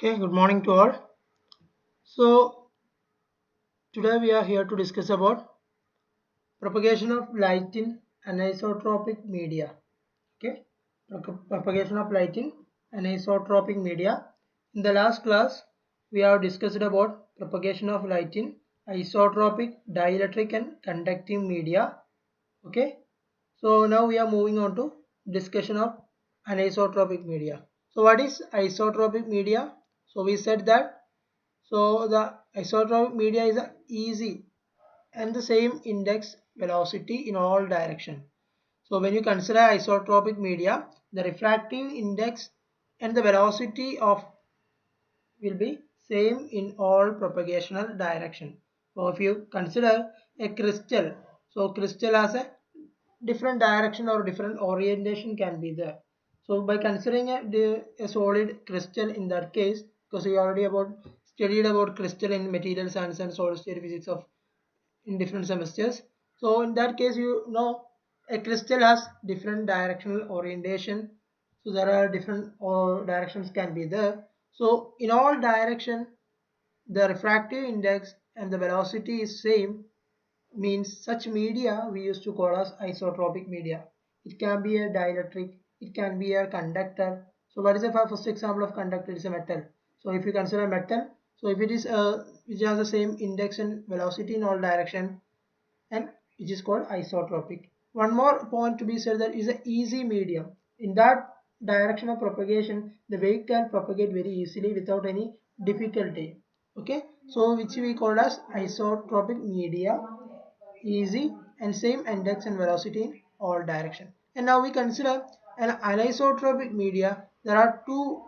Okay, good morning to all. So today we are here to discuss about propagation of light in anisotropic media. Okay, propagation of light in anisotropic media. In the last class, we have discussed about propagation of light in isotropic, dielectric, and conducting media. Okay, so now we are moving on to discussion of anisotropic media. So what is isotropic media? So we said that so the isotropic media is a easy and the same index velocity in all direction. So when you consider isotropic media, the refractive index and the velocity of will be same in all propagational direction. So if you consider a crystal, so crystal has a different direction or different orientation can be there. So by considering a solid crystal in that case, because we already studied about crystal in material science and solid state physics of in different semesters. So in that case, you know a crystal has different directional orientation. So there are different directions can be there. So in all direction, the refractive index and the velocity is same means such media we used to call as isotropic media. It can be a dielectric, it can be a conductor. So what is the first example of conductor? It is a metal. So if you consider metal, so if it is which has the same index and velocity in all direction, and which is called isotropic. One more point to be said that is an easy medium. In that direction of propagation, the wave can propagate very easily without any difficulty. Okay, so which we call as isotropic media, easy and same index and velocity in all direction. And now we consider an anisotropic media. There are two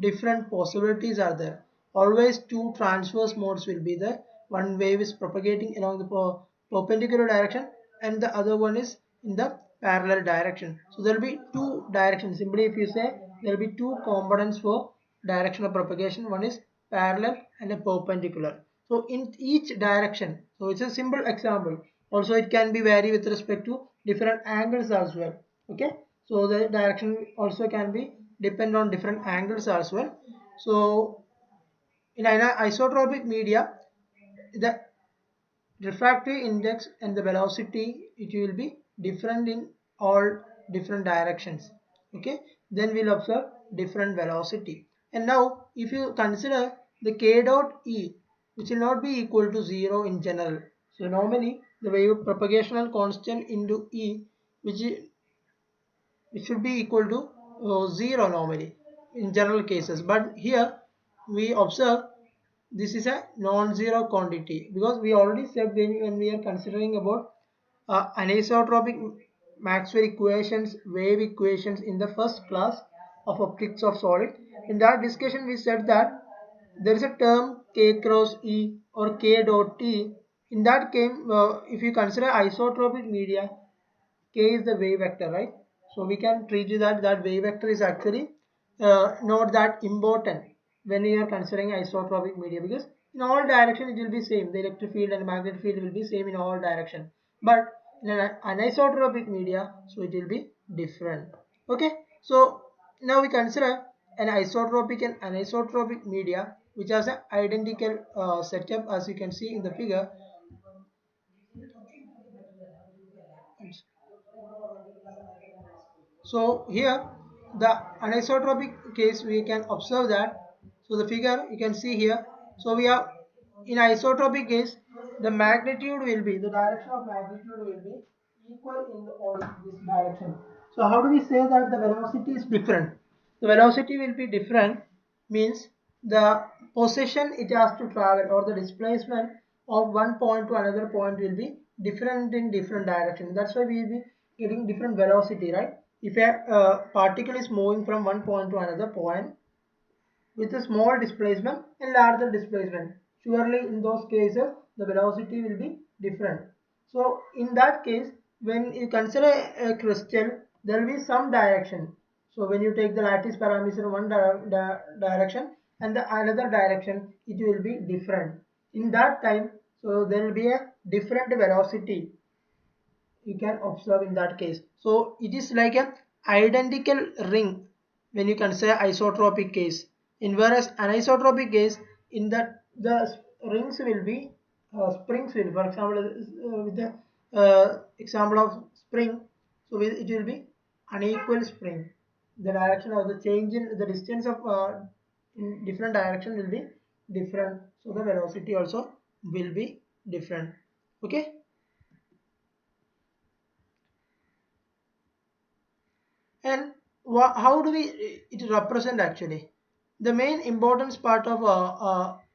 different possibilities are there. Always two transverse modes will be there. One wave is propagating along the perpendicular direction and the other one is in the parallel direction. So there will be two directions. Simply if you say there will be two components for direction of propagation. One is parallel and a perpendicular. So in each direction, so it's a simple example. Also it can be vary with respect to different angles as well. Okay, so the direction also can be depend on different angles as well. So in an isotropic media, the refractive index and the velocity it will be different in all different directions. Okay, then we'll observe different velocity. And now if you consider the k dot e, which will not be equal to 0 in general. So normally the wave propagational constant into e, which it should be equal to 0 normally in general cases, but here we observe this is a non-zero quantity because we already said when we are considering about anisotropic Maxwell equations, wave equations in the first class of optics of solid. In that discussion we said that there is a term k cross e or k dot t. In that case, if you consider isotropic media, k is the wave vector, right? So we can treat it that wave vector is actually not that important when we are considering isotropic media, because in all direction it will be same. The electric field and magnetic field will be same in all direction, but in an anisotropic media, so it will be different. Okay, so now we consider an isotropic and anisotropic media which has an identical setup as you can see in the figure. So here the anisotropic case we can observe that. So the figure you can see here. So we have in isotropic case the magnitude will be the direction of magnitude will be equal in all this direction. So how do we say that the velocity is different? The velocity will be different means the position it has to travel or the displacement of one point to another point will be different in different direction. That's why we will be getting different velocity, right? If a particle is moving from one point to another point with a small displacement and larger displacement, surely in those cases the velocity will be different. So in that case, when you consider a crystal, there will be some direction. So when you take the lattice parameter in one direction and the another direction, it will be different. In that time, so there will be a different velocity you can observe in that case. So it is like a identical ring when you consider isotropic case. In whereas anisotropic case, in that the rings will be springs will, for example, with the example of spring, so it will be unequal spring. The direction of the change in the distance of in different direction will be different, so the velocity also will be different. Okay. And how do we it represent actually? The main importance part of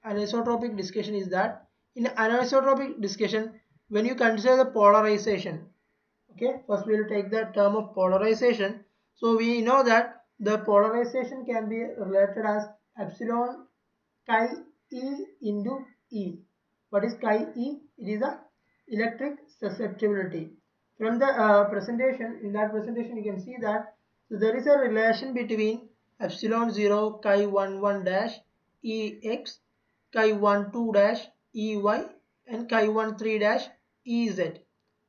anisotropic discussion is that in anisotropic discussion, when you consider the polarization, okay, first we will take the term of polarization. So we know that the polarization can be related as epsilon chi E into E. What is chi E? It is a electric susceptibility. From the presentation, in that presentation you can see that so there is a relation between epsilon 0 chi 11 dash Ex, chi 12 dash Ey and chi 13 dash Ez.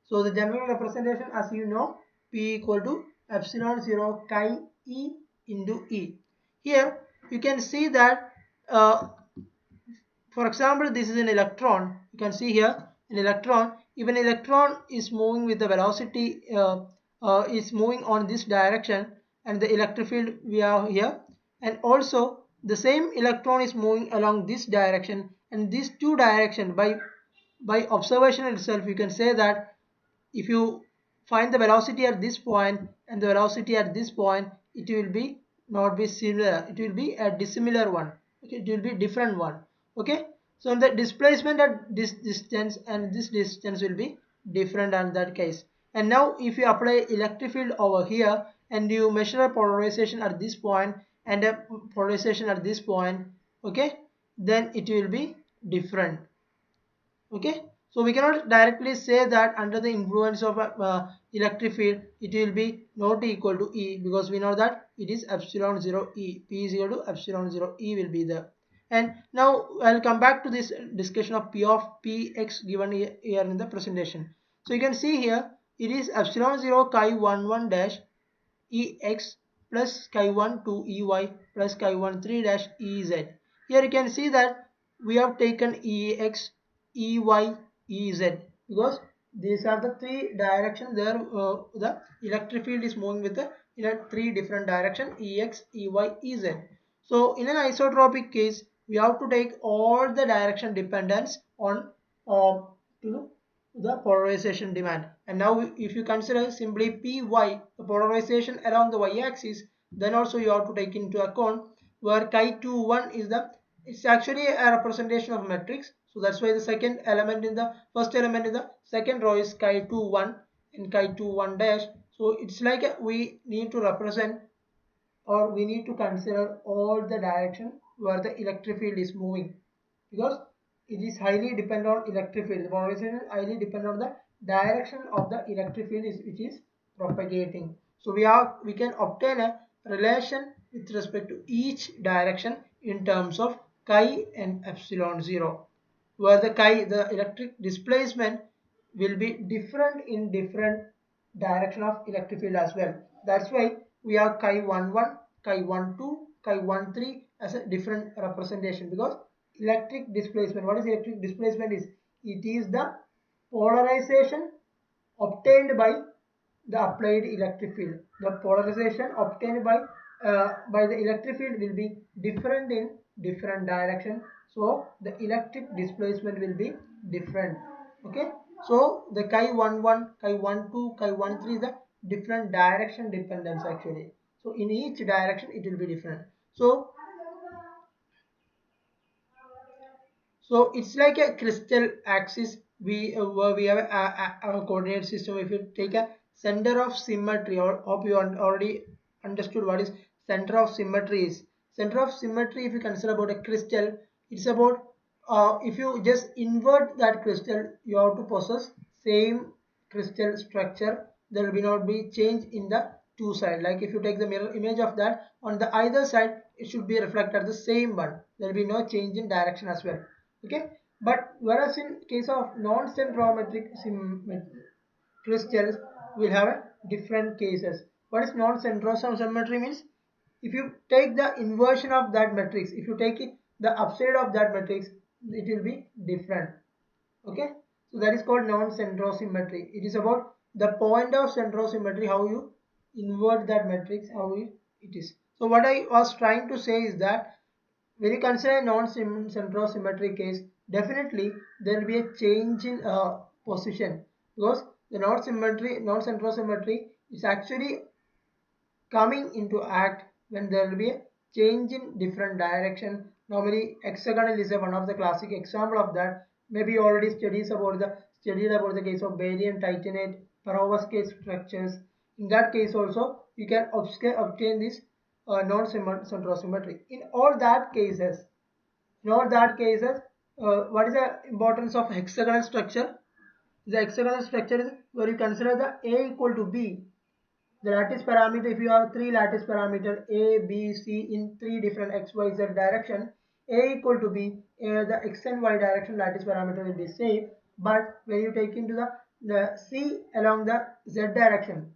So the general representation, as you know, P equal to epsilon 0 chi E into E. Here you can see that for example, this is an electron. You can see here an electron. If an electron is moving with the velocity, is moving on this direction, and the electric field we have here, and also the same electron is moving along this direction, and these two directions by observation itself, you can say that if you find the velocity at this point and the velocity at this point, it will be not be similar, it will be a dissimilar one. Okay, it will be different one. Okay, so the displacement at this distance and this distance will be different in that case. And now if you apply electric field over here and you measure a polarization at this point and a polarization at this point, okay, then it will be different. Okay, so we cannot directly say that under the influence of electric field it will be not equal to E, because we know that it is epsilon 0 E. P is equal to epsilon 0 E will be there. And now I'll come back to this discussion of P of Px given here in the presentation. So you can see here it is epsilon 0 chi 11 dash Ex plus chi 12 Ey plus chi 13 dash Ez. Here you can see that we have taken Ex, Ey, Ez, because these are the three directions there. The electric field is moving with the in a three different direction, Ex, Ey, Ez. So in an isotropic case, we have to take all the direction dependence on to the polarization demand. And now if you consider simply Py, the polarization along the y-axis, then also you have to take into account where chi21 is the, it's actually a representation of matrix. So that's why the second element in the first element in the second row is chi21 and chi21 dash. So it's like we need to represent, or we need to consider all the direction where the electric field is moving, because it is highly dependent on electric field. The polarization is highly dependent on the direction of the electric field which is propagating. So we can obtain a relation with respect to each direction in terms of chi and epsilon 0, where the chi, the electric displacement, will be different in different direction of electric field as well. That's why we have chi 11, chi 12, chi 13 as a different representation, because electric displacement, what is electric displacement is, it is the polarization obtained by the applied electric field. The polarization obtained by the electric field will be different in different direction, so the electric displacement will be different. Okay, so the chi 11, chi 12, chi 13 is the different direction dependence actually. So in each direction it will be different. So it's like a crystal axis. Where we have a coordinate system. If you take a center of symmetry, or hope you already understood what is center of symmetry is. Center of symmetry, if you consider about a crystal, it's about if you just invert that crystal, you have to possess same crystal structure. There will be not be change in the two side. Like if you take the mirror image of that, on the either side it should be reflected the same one. There will be no change in direction as well. Okay, but whereas in case of non-centrometric crystals, we'll have different cases. What is non-centrosymmetry means? if you take the inversion of that matrix, if you take it the upside of that matrix, it will be different. Okay, so that is called non-centrosymmetry. It is about the point of centrosymmetry, how you invert that matrix, how it is. So what I was trying to say is that when you consider a non-centrosymmetry case, definitely there will be a change in position, because the non-centrosymmetry is actually coming into act when there will be a change in different direction. Normally hexagonal is one of the classic example of that. Maybe you already studied about the case of barium titanate perovskite structures. In that case also you can obtain this non-centrosymmetry. In all that cases, what is the importance of hexagonal structure? The hexagonal structure is where you consider the A equal to B. The lattice parameter, if you have three lattice parameter A, B, C in three different x, y, z direction, A equal to B, the x and y direction lattice parameter will be same. But when you take into the C along the z direction,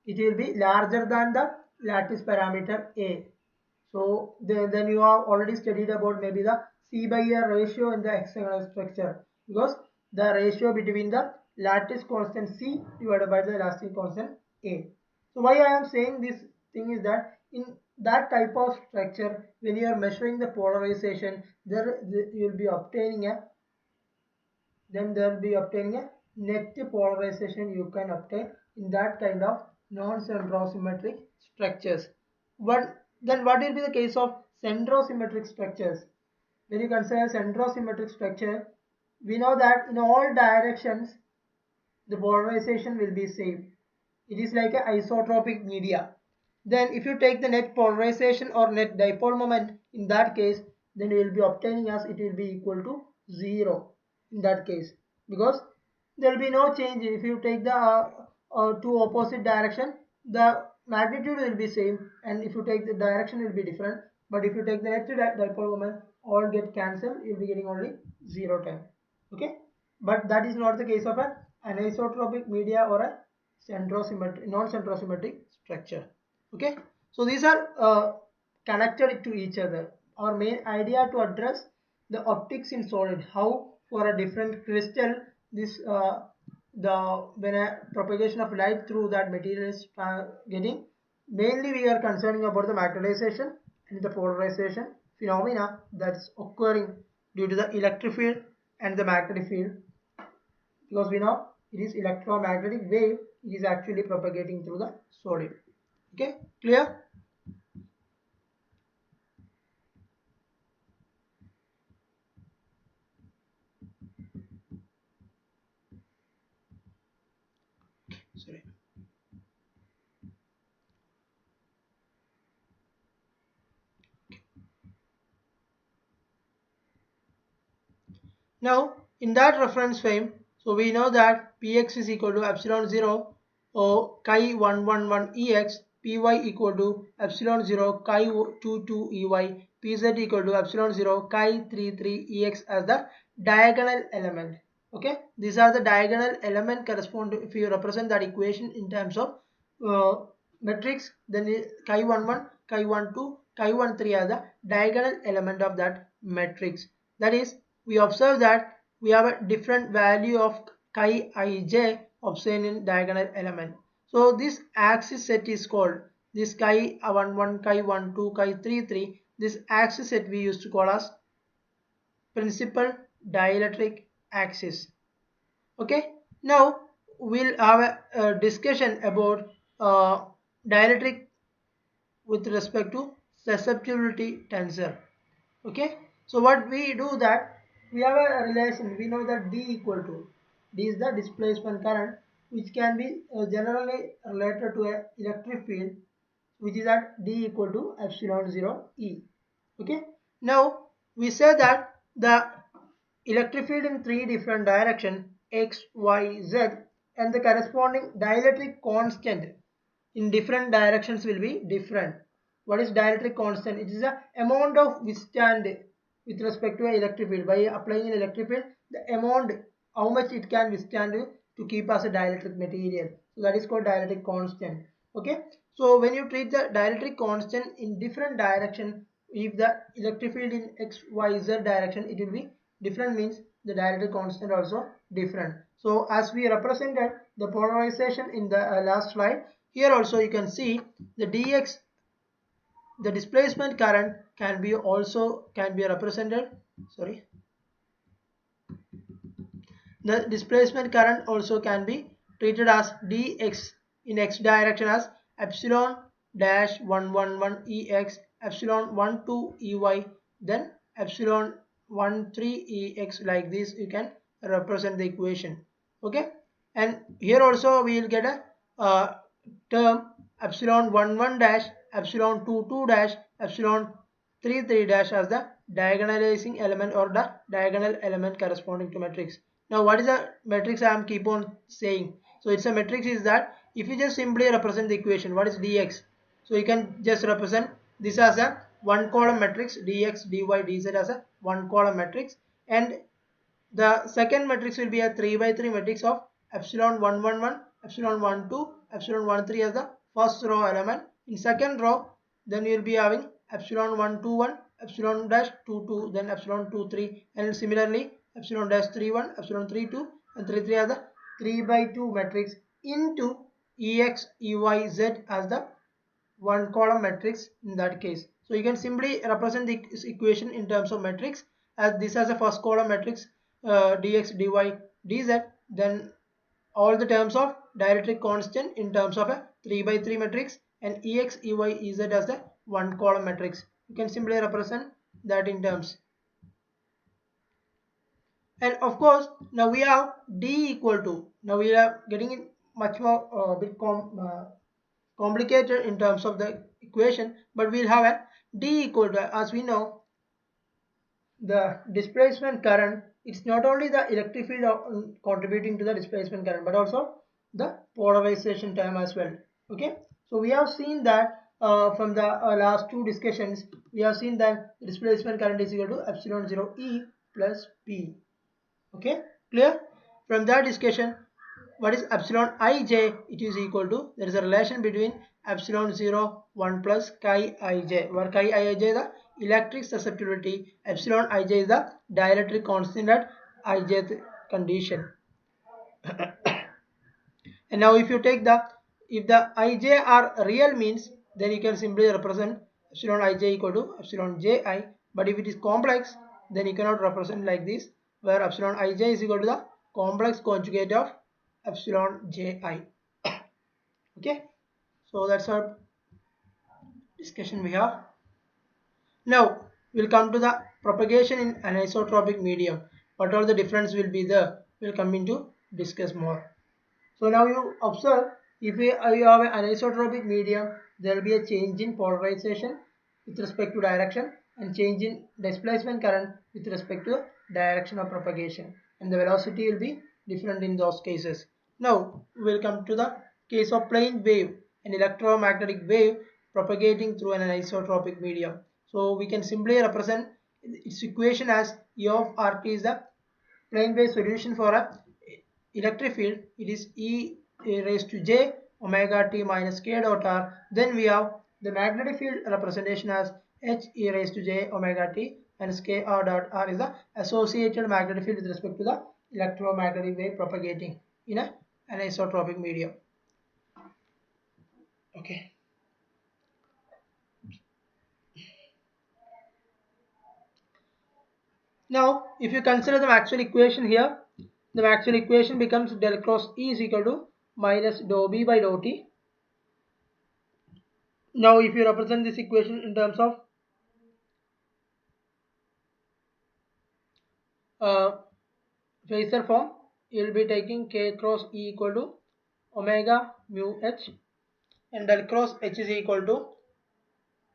it will be larger than the lattice parameter A. So then you have already studied about maybe the C by A ratio in the hexagonal structure, because the ratio between the lattice constant C divided by the lattice constant A. So why I am saying this thing is that in that type of structure, when you are measuring the polarization, you will be obtaining a net polarization you can obtain in that kind of non-centrosymmetric structures. Then what will be the case of centrosymmetric structures? When you consider centrosymmetric structure, we know that in all directions the polarization will be same. It is like an isotropic media. Then if you take the net polarization or net dipole moment, in that case, then you will be obtaining as it will be equal to 0 in that case, because there will be no change. If you take the two opposite direction, the magnitude will be same, and if you take the direction, it will be different. But if you take the net dipole moment, all get cancelled, you will be getting only 0 time. Okay, but that is not the case of an anisotropic media or a non-centrosymmetric structure. Okay, so these are connected to each other. Our main idea to address the optics in solid, how for a different crystal this when a propagation of light through that material is getting, mainly we are concerning about the magnetization and the polarization phenomena that's occurring due to the electric field and the magnetic field, because we know it is electromagnetic wave, it is actually propagating through the solid. Okay, clear? Sorry. Now in that reference frame, so we know that Px is equal to epsilon 0 or chi 111 Ex, Py equal to epsilon 0 chi 22 Ey, Pz equal to epsilon 0 chi 33 Ex as the diagonal element. Okay, these are the diagonal element correspond to, if you represent that equation in terms of matrix, then chi 11, chi 12, chi 13 are the diagonal element of that matrix. That is, we observe that we have a different value of chi ij obtained in diagonal element. So this axis set is called this chi 11, chi 12, chi 33. This axis set we used to call as principal dielectric axis. Okay, now we'll have a discussion about dielectric with respect to susceptibility tensor. Okay, so what we do that, we have a relation, we know that D equal to, D is the displacement current, which can be generally related to a electric field, which is at D equal to epsilon 0 E. Okay, now we say that the electric field in three different directions, x, y, z, and the corresponding dielectric constant in different directions will be different. What is dielectric constant? It is the amount of withstand with respect to an electric field. By applying an electric field, the amount, how much it can withstand to keep as a dielectric material. So that is called dielectric constant. Okay, So when you treat the dielectric constant in different direction, if the electric field in x, y, z direction, it will be different, means the dielectric constant also different. So as we represented the polarization in the last slide, here also you can see the dx, the displacement current can be represented, sorry, the displacement current also can be treated as dx in x direction as epsilon dash 111 ex, epsilon 12 ey, then epsilon 13 ex. Like this you can represent the equation. Okay, and here also we will get a term epsilon 11 dash epsilon 22 dash epsilon 33 dash as the diagonalizing element or the diagonal element corresponding to matrix. Now what is the matrix I am keep on saying? So it's a matrix is that if you just simply represent the equation, what is dx? So you can just represent this as a one column matrix, dx, dy, dz as a one column matrix, and the second matrix will be a 3 by 3 matrix of epsilon 111, epsilon 12, epsilon 13 as the first row element. In second row, then you will be having epsilon 121, epsilon dash 22, then epsilon 23, and similarly epsilon dash 31, epsilon 32, and 33 as the 3 by 2 matrix into ex, ey, z as the one column matrix in that case. So you can simply represent this equation in terms of matrix as this as a first column matrix, dx, dy, dz, then all the terms of dielectric constant in terms of a 3 by 3 matrix, and ex, ey, ez as the one column matrix. You can simply represent that in terms. And of course now we have d equal to, now we are getting it much more complicated in terms of the equation, but we'll have a d equal to, as we know, the displacement current. It's not only the electric field contributing to the displacement current, but also the polarization term as well. Okay, so we have seen that from the last two discussions, we have seen that the displacement current is equal to epsilon 0 e plus p. Okay, clear? From that discussion, what is epsilon ij? It is equal to, there is a relation between epsilon 0 1 plus chi ij, where chi ij is the electric susceptibility, epsilon ij is the dielectric constant at ijth condition. And now if you take the, if the ij are real, means then you can simply represent epsilon ij equal to epsilon ji, but if it is complex, then you cannot represent like this, where epsilon ij is equal to the complex conjugate of epsilon ji. Okay, so that's our discussion we have. Now we'll come to the propagation in anisotropic medium. What all the difference will be there, we'll come into discuss more. So now you observe, if you have an anisotropic medium, there will be a change in polarization with respect to direction, and change in displacement current with respect to direction of propagation, and the velocity will be different in those cases. Now we will come to the case of plane wave, an electromagnetic wave propagating through an anisotropic medium. So we can simply represent its equation as E of RT is the plane wave solution for a electric field. It is E raised to j omega t minus k dot r. Then we have the magnetic field representation as h e raised to j omega t minus k r dot r is the associated magnetic field with respect to the electromagnetic wave propagating in an anisotropic medium. Okay. Now, if you consider the Maxwell equation here, the Maxwell equation becomes del cross E is equal to minus dou B by dou T. Now, if you represent this equation in terms of phasor form, you will be taking K cross E equal to omega mu H, and del cross H is equal to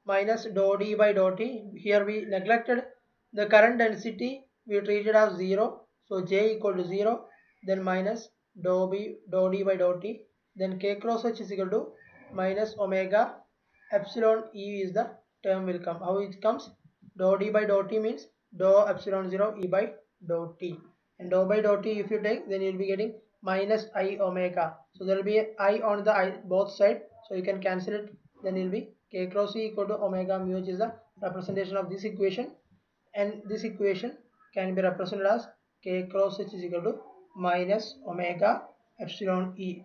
minus dou D by dou T. Here we neglected the current density, we treated as 0. So J equal to 0, then minus dou D by dou T, then K cross H is equal to minus omega epsilon E is the term will come. How it comes? Dou D by dou T means dou epsilon 0 E by dou T. And dou by dou T if you take, then you will be getting minus I omega. So there will be I on the both side. So you can cancel it. Then it will be k cross e equal to omega mu, which is the representation of this equation, and this equation can be represented as k cross h is equal to minus omega epsilon e.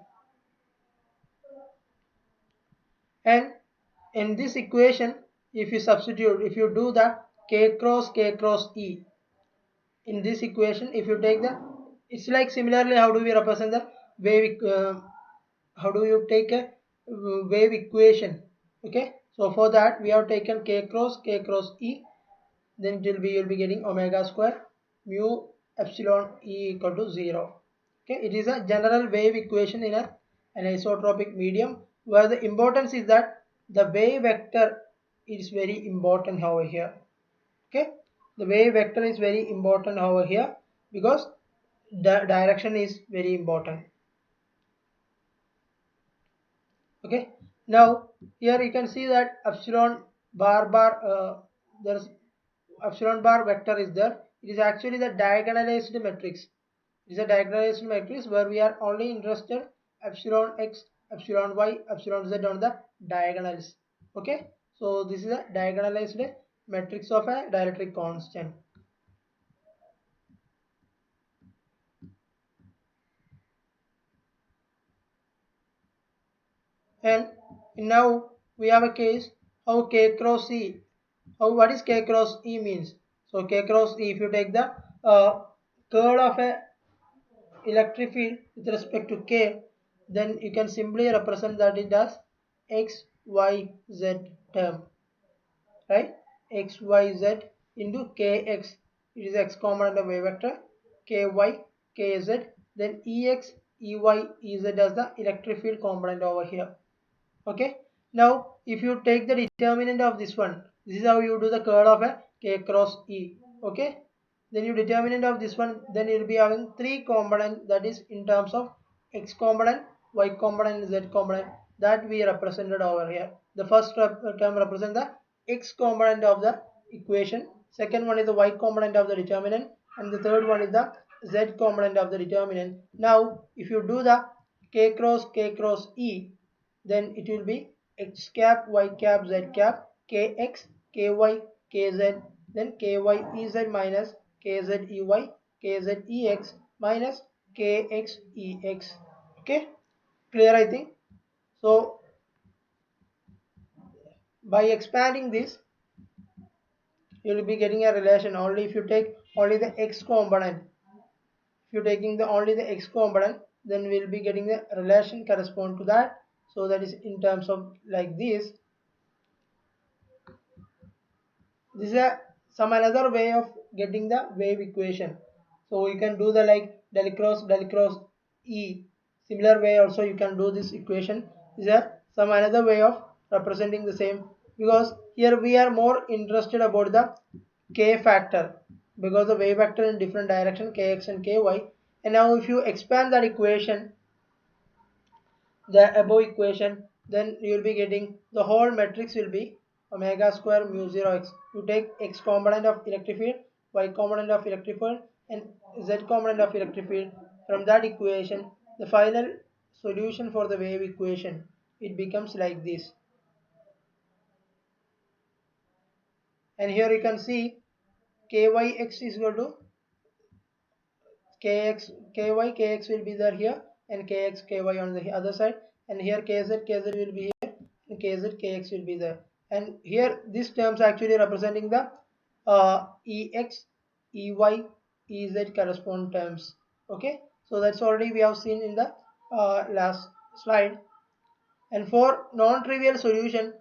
And in this equation, if you substitute, if you do the k cross e in this equation, if you take the, it's like similarly how do we represent the wave, how do you take a wave equation? Okay, so for that we have taken k cross e, then it will be, you'll be getting omega square mu epsilon e equal to 0. Okay, it is a general wave equation in an isotropic medium, where the importance is that the wave vector is very important over here. Okay, the wave vector is very important over here because the direction is very important. Okay, now here you can see that epsilon there's epsilon bar vector is there. It is actually the diagonalized matrix. It is a diagonalized matrix where we are only interested epsilon x, epsilon y, epsilon z on the diagonals. Okay, so this is a diagonalized matrix of a dielectric constant. And now we have a case how k cross e, how what is k cross e means. So k cross e, if you take the curl of a electric field with respect to k, then you can simply represent that it as x y z term, right? X y z into kx, it is x component of wave vector, ky kz, then ex ey ez as the electric field component over here. Okay, now if you take the determinant of this one, this is how you do the curl of a k cross e. Okay, then you determinant of this one, then you will be having three components, that is in terms of x component, y component, and z component, that we represented over here. The first term represents the x component of the equation, second one is the y component of the determinant, and the third one is the z component of the determinant. Now if you do the k cross e, then it will be x cap y cap z cap kx ky kz, then ky ez minus kz ey kz ex minus kx ex. Okay, clear I think. So by expanding this, you will be getting a relation only if you take only the x component. If you're taking the only the x component, then we'll be getting the relation correspond to that. So that is in terms of like this. This is some another way of getting the wave equation. So you can do the like del cross e. Similar way also you can do this equation. These are some another way of representing the same, because here we are more interested about the k factor, because the wave vector in different direction kx and ky. And now if you expand that equation, the above equation, then you will be getting the whole matrix will be omega square mu 0 x. You take x component of electric field, y component of electric field, and z component of electric field. From that equation, the final solution for the wave equation, it becomes like this. And here you can see kyx is equal to kx ky kx will be there here, and kx ky on the other side, and here kz will be here, and kz kx will be there. And here these terms actually representing the ex ey ez correspond terms. Okay, so that's already we have seen in the last slide. And for non-trivial solution,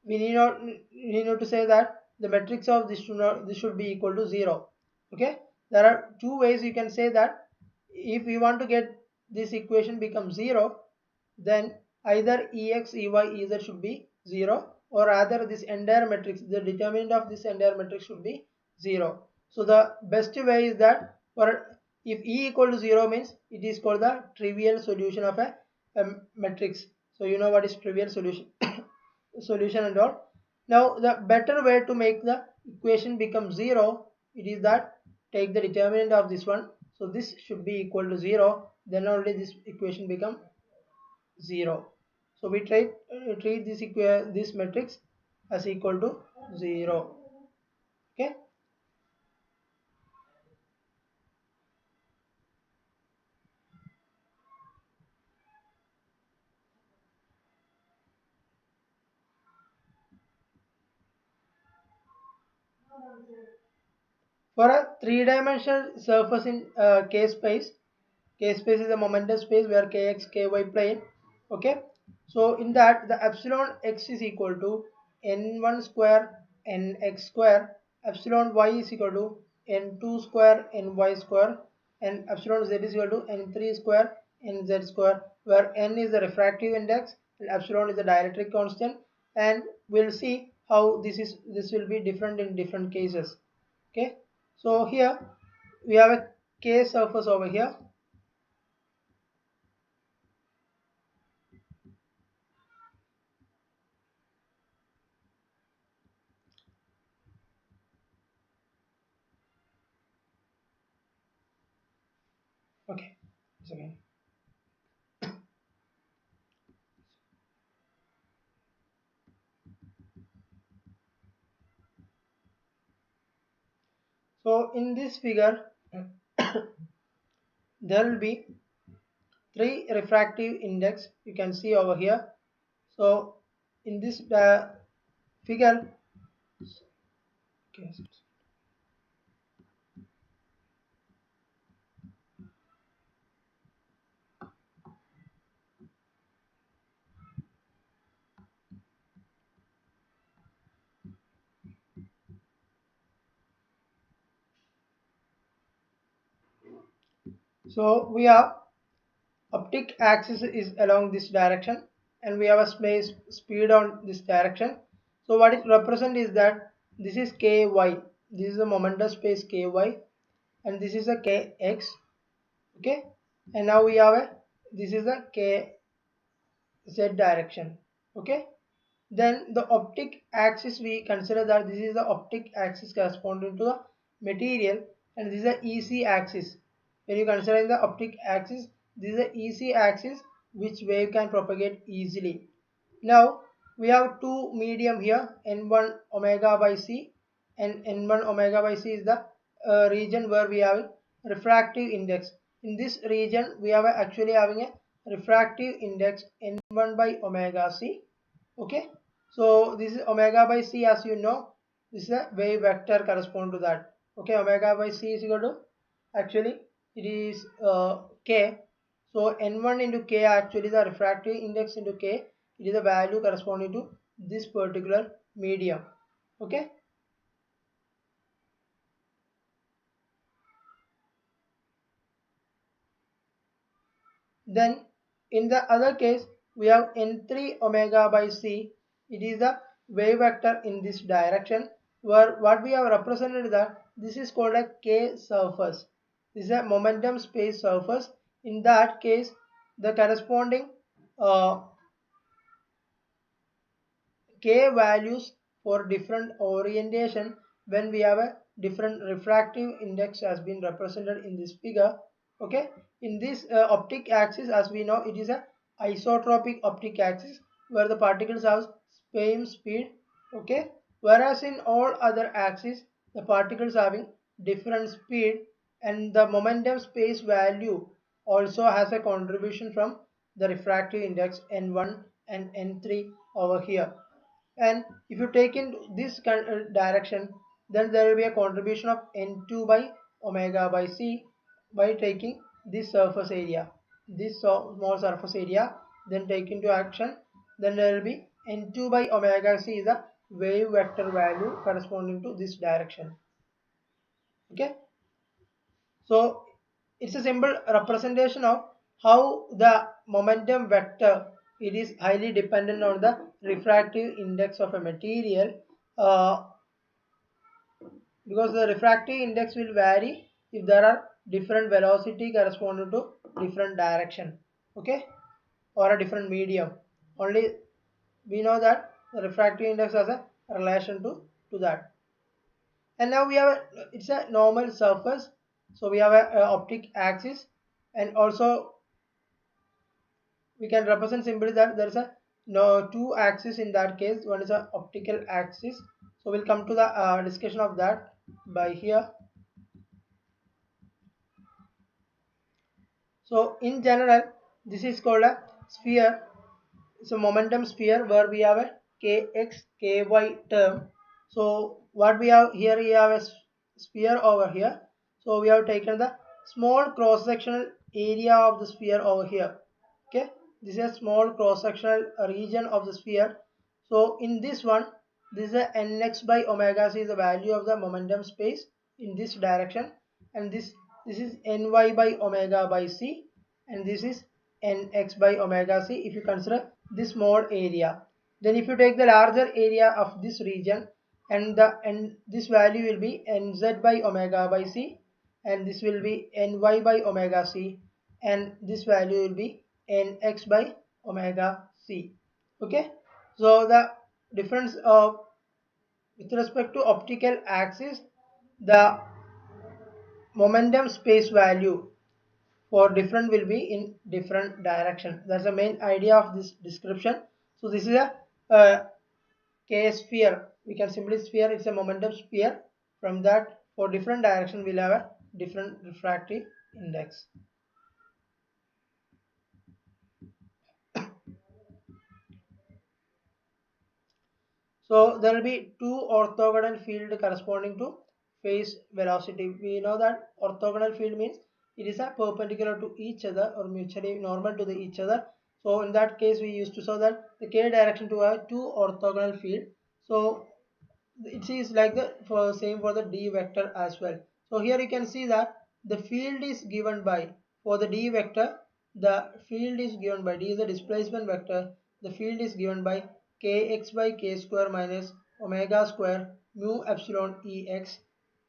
we need not to say that the matrix of this should be equal to 0. Okay, there are two ways you can say that. If we want to get this equation become 0, then either ex ey ez should be 0, or rather this entire matrix, the determinant of this entire matrix should be 0. So the best way is that, for if e equal to 0 means it is called the trivial solution of a matrix. So you know what is trivial solution solution and all. Now the better way to make the equation become 0, it is that take the determinant of this one, so this should be equal to 0, then only this equation become 0. So we treat this matrix as equal to 0. Okay. For a three-dimensional surface in K-space, K-space is a momentum space where Kx, Ky plane. Okay, so in that the epsilon x is equal to n1 square nx square, epsilon y is equal to n2 square ny square, and epsilon z is equal to n3 square nz square, where n is the refractive index and epsilon is the dielectric constant. And we'll see how this will be different in different cases. Okay, so here we have a K surface over here. Okay, again. So in this figure, there will be three refractive index you can see over here. So in this figure, okay, so we have optic axis is along this direction, and we have a space speed on this direction. So what it represent is that this is ky, this is the momentum space ky, and this is a kx. Okay, and now we have a this is a kz direction. Okay, then the optic axis, we consider that this is the optic axis corresponding to the material, and this is the EC axis. When you consider in the optic axis, this is the EC axis which wave can propagate easily. Now we have two medium here, n1 omega by c, and n1 omega by c is the region where we have refractive index. In this region we are actually having a refractive index n1 by omega c. Okay, so this is omega by c, as you know, this is a wave vector correspond to that. Okay, omega by c is equal to, actually it is k. So n1 into k actually the refractive index into k, it is the value corresponding to this particular medium. Okay, then in the other case we have n3 omega by c. It is the wave vector in this direction, where what we have represented that this is called a k surface. This is a momentum space surface. In that case the corresponding uh, k values for different orientation, when we have a different refractive index has been represented in this figure. Okay, in this optic axis, as we know, it is a isotropic optic axis where the particles have same speed. Okay, whereas in all other axes the particles having different speed, and the momentum space value also has a contribution from the refractive index n1 and n3 over here. And if you take in this direction, then there will be a contribution of n2 by omega by c by taking this surface area, this small surface area, then take into action, then there will be n2 by omega c is a wave vector value corresponding to this direction. Okay, so it's a simple representation of how the momentum vector, it is highly dependent on the refractive index of a material, uh, because the refractive index will vary if there are different velocity corresponding to different direction. Okay, or a different medium. Only we know that the refractive index has a relation to that. And now we have it's a normal surface, so we have a optic axis, and also we can represent simply that there is a no two axis in that case. One is a optical axis. So we'll come to the discussion of that by here. So in general, this is called a sphere. It's a momentum sphere where we have a kx ky term. So what we have here, we have a sphere over here. So we have taken the small cross sectional area of the sphere over here. Okay, this is a small cross sectional region of the sphere. So in this one, this is a nx by omega c is the value of the momentum space in this direction, and this is ny by omega by c, and this is nx by omega c if you consider this small area. Then if you take the larger area of this region, and this value will be nz by omega by c, and this will be ny by omega c, and this value will be nx by omega c. Okay, so the difference of with respect to optical axis, the momentum space value for different will be in different direction. That's the main idea of this description. So this is a k sphere. We can simply sphere, it's a momentum sphere. From that, for different direction we'll have a different refractive index. So there will be two orthogonal field corresponding to phase velocity. We know that orthogonal field means it is a perpendicular to each other or mutually normal to each other. So in that case, we used to show that the k direction to have two orthogonal field. So it is like the for same for the d vector as well. So here you can see that the field is given by, for the d vector, the field is given by, d is the displacement vector, the field is given by kx by k square minus omega square mu epsilon ex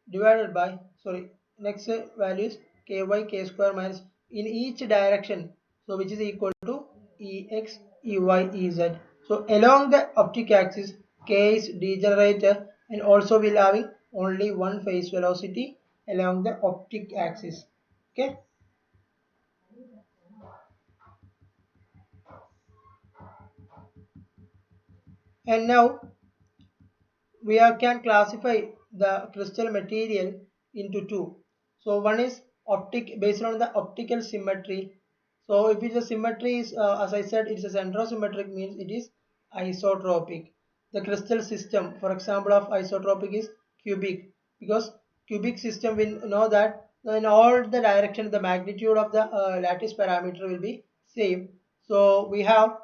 divided by, sorry, next value is ky k square minus in each direction, so which is equal to ex ey ez. So along the optic axis, k is degenerator and also will having only one phase velocity along the optic axis. Okay, and now we can classify the crystal material into two. So one is optic, based on the optical symmetry. So if it's a symmetry is as I said, it's a centrosymmetric, means it is isotropic. The crystal system, for example of isotropic, is cubic, because cubic system we know that in all the directions the magnitude of the lattice parameter will be same. So we have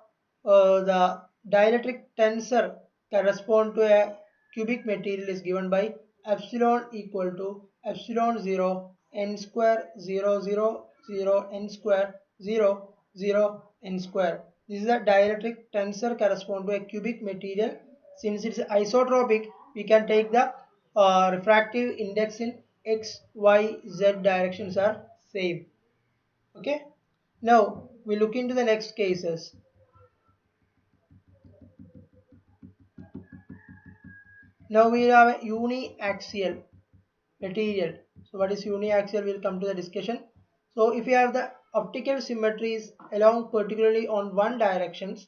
the dielectric tensor correspond to a cubic material is given by epsilon equal to epsilon 0 n square 0 0 0 n square 0 0 n square. This is the dielectric tensor correspond to a cubic material. Since it's isotropic, we can take the refractive index in x, y, z directions are same. Okay. Now we look into the next cases. Now we have a uniaxial material. So what is uniaxial? We'll come to the discussion. So if you have the optical symmetries along particularly on one directions,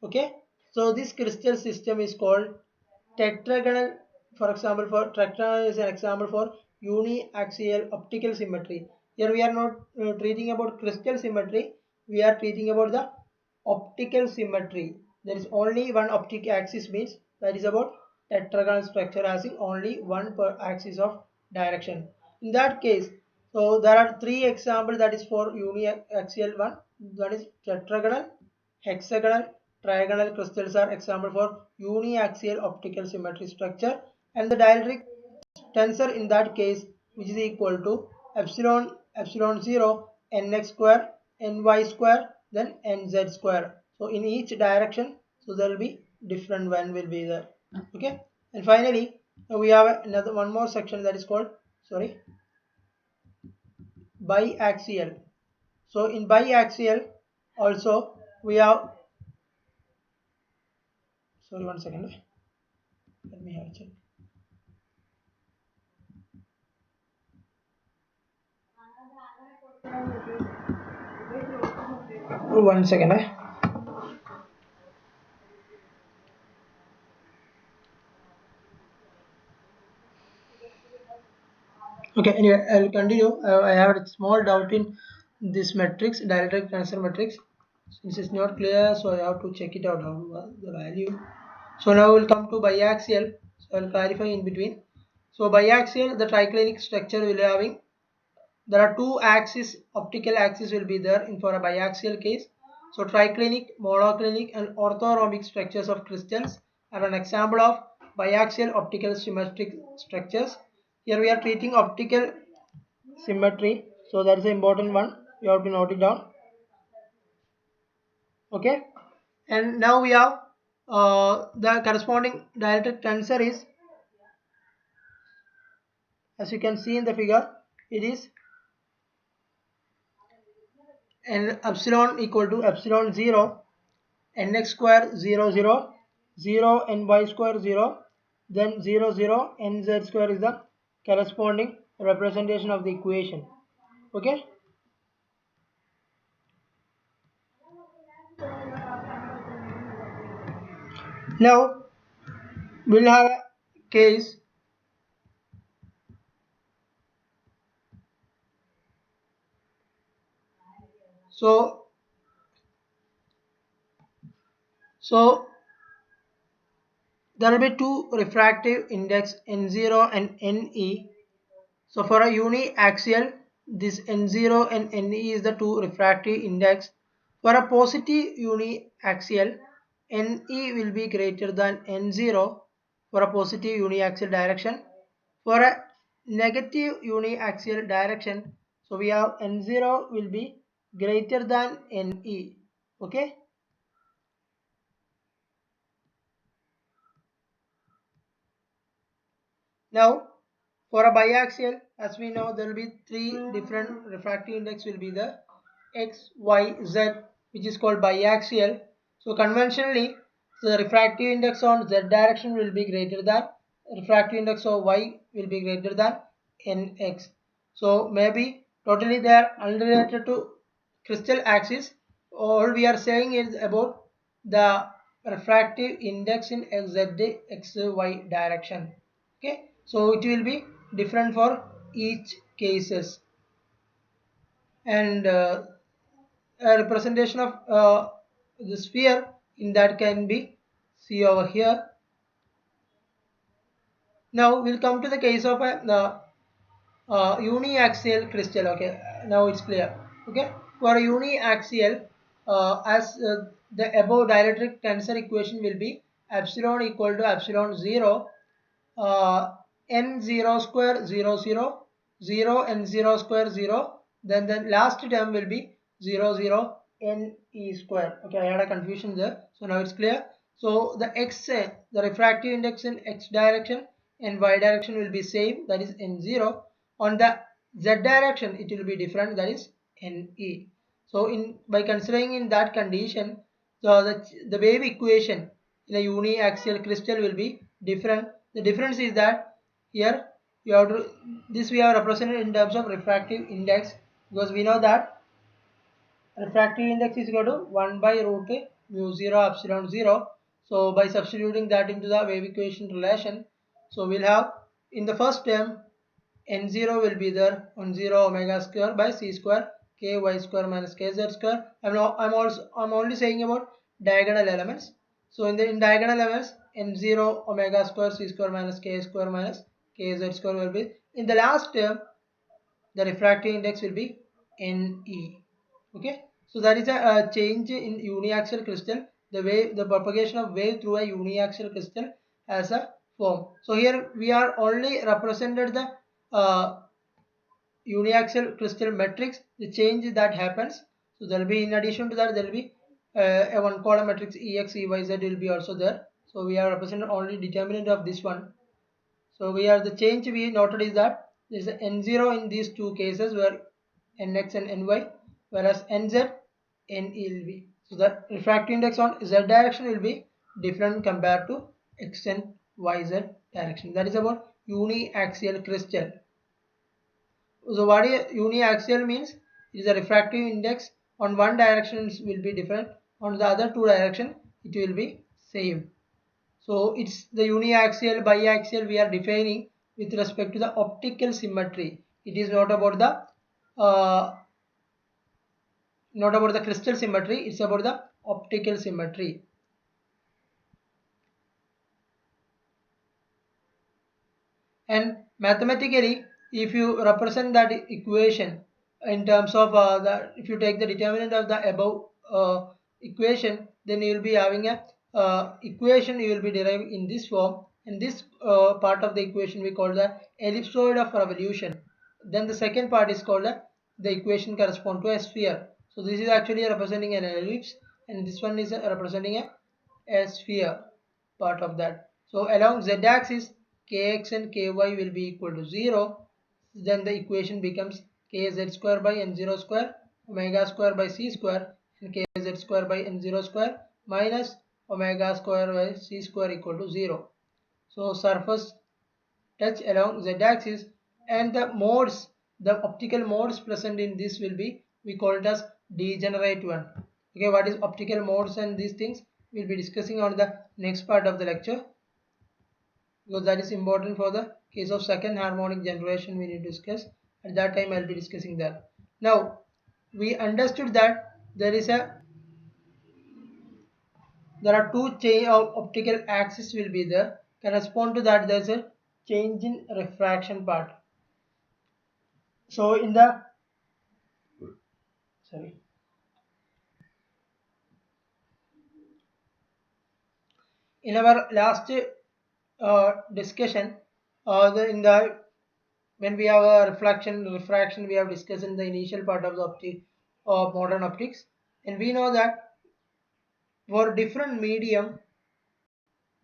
okay. So this crystal system is called tetragonal. For example, for tetragonal is an example for uniaxial optical symmetry. Here we are not treating about crystal symmetry. We are treating about the optical symmetry. There is only one optic axis, means that is about tetragonal structure having only one per axis of direction. In that case, so there are three examples that is for uniaxial one. That is tetragonal, hexagonal, trigonal crystals are example for uniaxial optical symmetry structure, and the dielectric tensor in that case, which is equal to epsilon epsilon 0 nx square ny square then nz square. So in each direction, so there will be different one will be there. Okay, and finally we have another one more section that is called, sorry, biaxial. So in biaxial also we have, sorry, one second, let me have a check. One second. Okay, anyway, I'll continue. I have a small doubt in this matrix, dielectric tensor matrix. Since it's not clear, so I have to check it out how the value. So now we'll come to biaxial. So I'll clarify in between. So biaxial, the triclinic structure will be having, there are two axes, optical axis will be there in for a biaxial case. So triclinic, monoclinic and orthorhombic structures of crystals are an example of biaxial optical symmetric structures. Here we are treating optical symmetry, so that is an important one, you have to note it down. Okay, and now we have the corresponding dielectric tensor is, as you can see in the figure, it is n epsilon equal to epsilon 0 nx square 0 0 0 ny square 0, then 0 0 nz square is the corresponding representation of the equation. Okay, now we'll have a case. So there will be two refractive index n0 and ne. So for a uniaxial, this n0 and ne is the two refractive index. For a positive uniaxial, ne will be greater than n0 for a positive uniaxial direction. For a negative uniaxial direction, so we have n0 will be greater than ne. Okay. Now for a biaxial, as we know, there will be three different refractive index will be the x, y, z, which is called biaxial. So conventionally, the refractive index on z direction will be greater than refractive index of y will be greater than nx. So maybe totally they are unrelated to crystal axis. All we are saying is about the refractive index in z, x, y direction. Okay, so it will be different for each cases, and a representation of the sphere in that can be see over here. Now we'll come to the case of a uniaxial crystal. Okay, now it's clear. Okay, for a uniaxial, as the above dielectric tensor equation will be epsilon equal to epsilon 0 n0 square 0 0 0 n0 square 0, then the last term will be 0 0 ne square. Okay, I had a confusion there, so now it's clear. So the x, the refractive index in x direction and y direction will be same, that is n0. On the z direction it will be different, that is ne. So in by considering in that condition, so the wave equation in a uniaxial crystal will be different. The difference is that here you have to, this we have represented in terms of refractive index, because we know that refractive index is equal to 1 by root mu 0 epsilon 0. So by substituting that into the wave equation relation, so we'll have in the first term n0 will be there on 0 omega square by c square k y square minus kz square. I'm only saying about diagonal elements. So in diagonal elements, n0 omega square c square minus k square minus kz square will be in the last term. The refractive index will be ne. Okay, so that is a change in uniaxial crystal, the way the propagation of wave through a uniaxial crystal as a form. So here we are only represented the uniaxial crystal matrix, the change that happens. So there will be, in addition to that, there will be a one column matrix ex ey z will be also there. So we are represented only determinant of this one. So we are, the change we noted is that there is a n0 in these two cases where nx and ny, whereas nz ne will be. So the refractive index on z direction will be different compared to x and yz direction. That is about uniaxial crystal. So what is uniaxial means? It is a refractive index on one directions will be different, on the other two direction it will be same. So it's the uniaxial, biaxial we are defining with respect to the optical symmetry. It is uh, not about the crystal symmetry, it's about the optical symmetry. And mathematically, if you represent that equation in terms of if you take the determinant of the above equation, then you will be having a equation you will be deriving in this form, and this part of the equation we call the ellipsoid of revolution. Then the second part is called the equation correspond to a sphere. So this is actually representing an ellipse, and this one is representing a sphere part of that. So along z-axis, kx and ky will be equal to 0. Then the equation becomes kz square by n0 square omega square by c square and kz square by n0 square minus omega square by c square equal to 0. So surface touch along z-axis, and the optical modes present in this will be, we call it as degenerate one. Okay, what is optical modes and these things we'll be discussing on the next part of the lecture, because that is important for the case of second harmonic generation we need to discuss. At that time I'll be discussing that. Now we understood that there are two change of optical axis will be there. Correspond to that there's a change in refraction part. So in the sorry in our last discussion, in the when we have a refraction we have discussed in the initial part of the modern optics, and we know that for different medium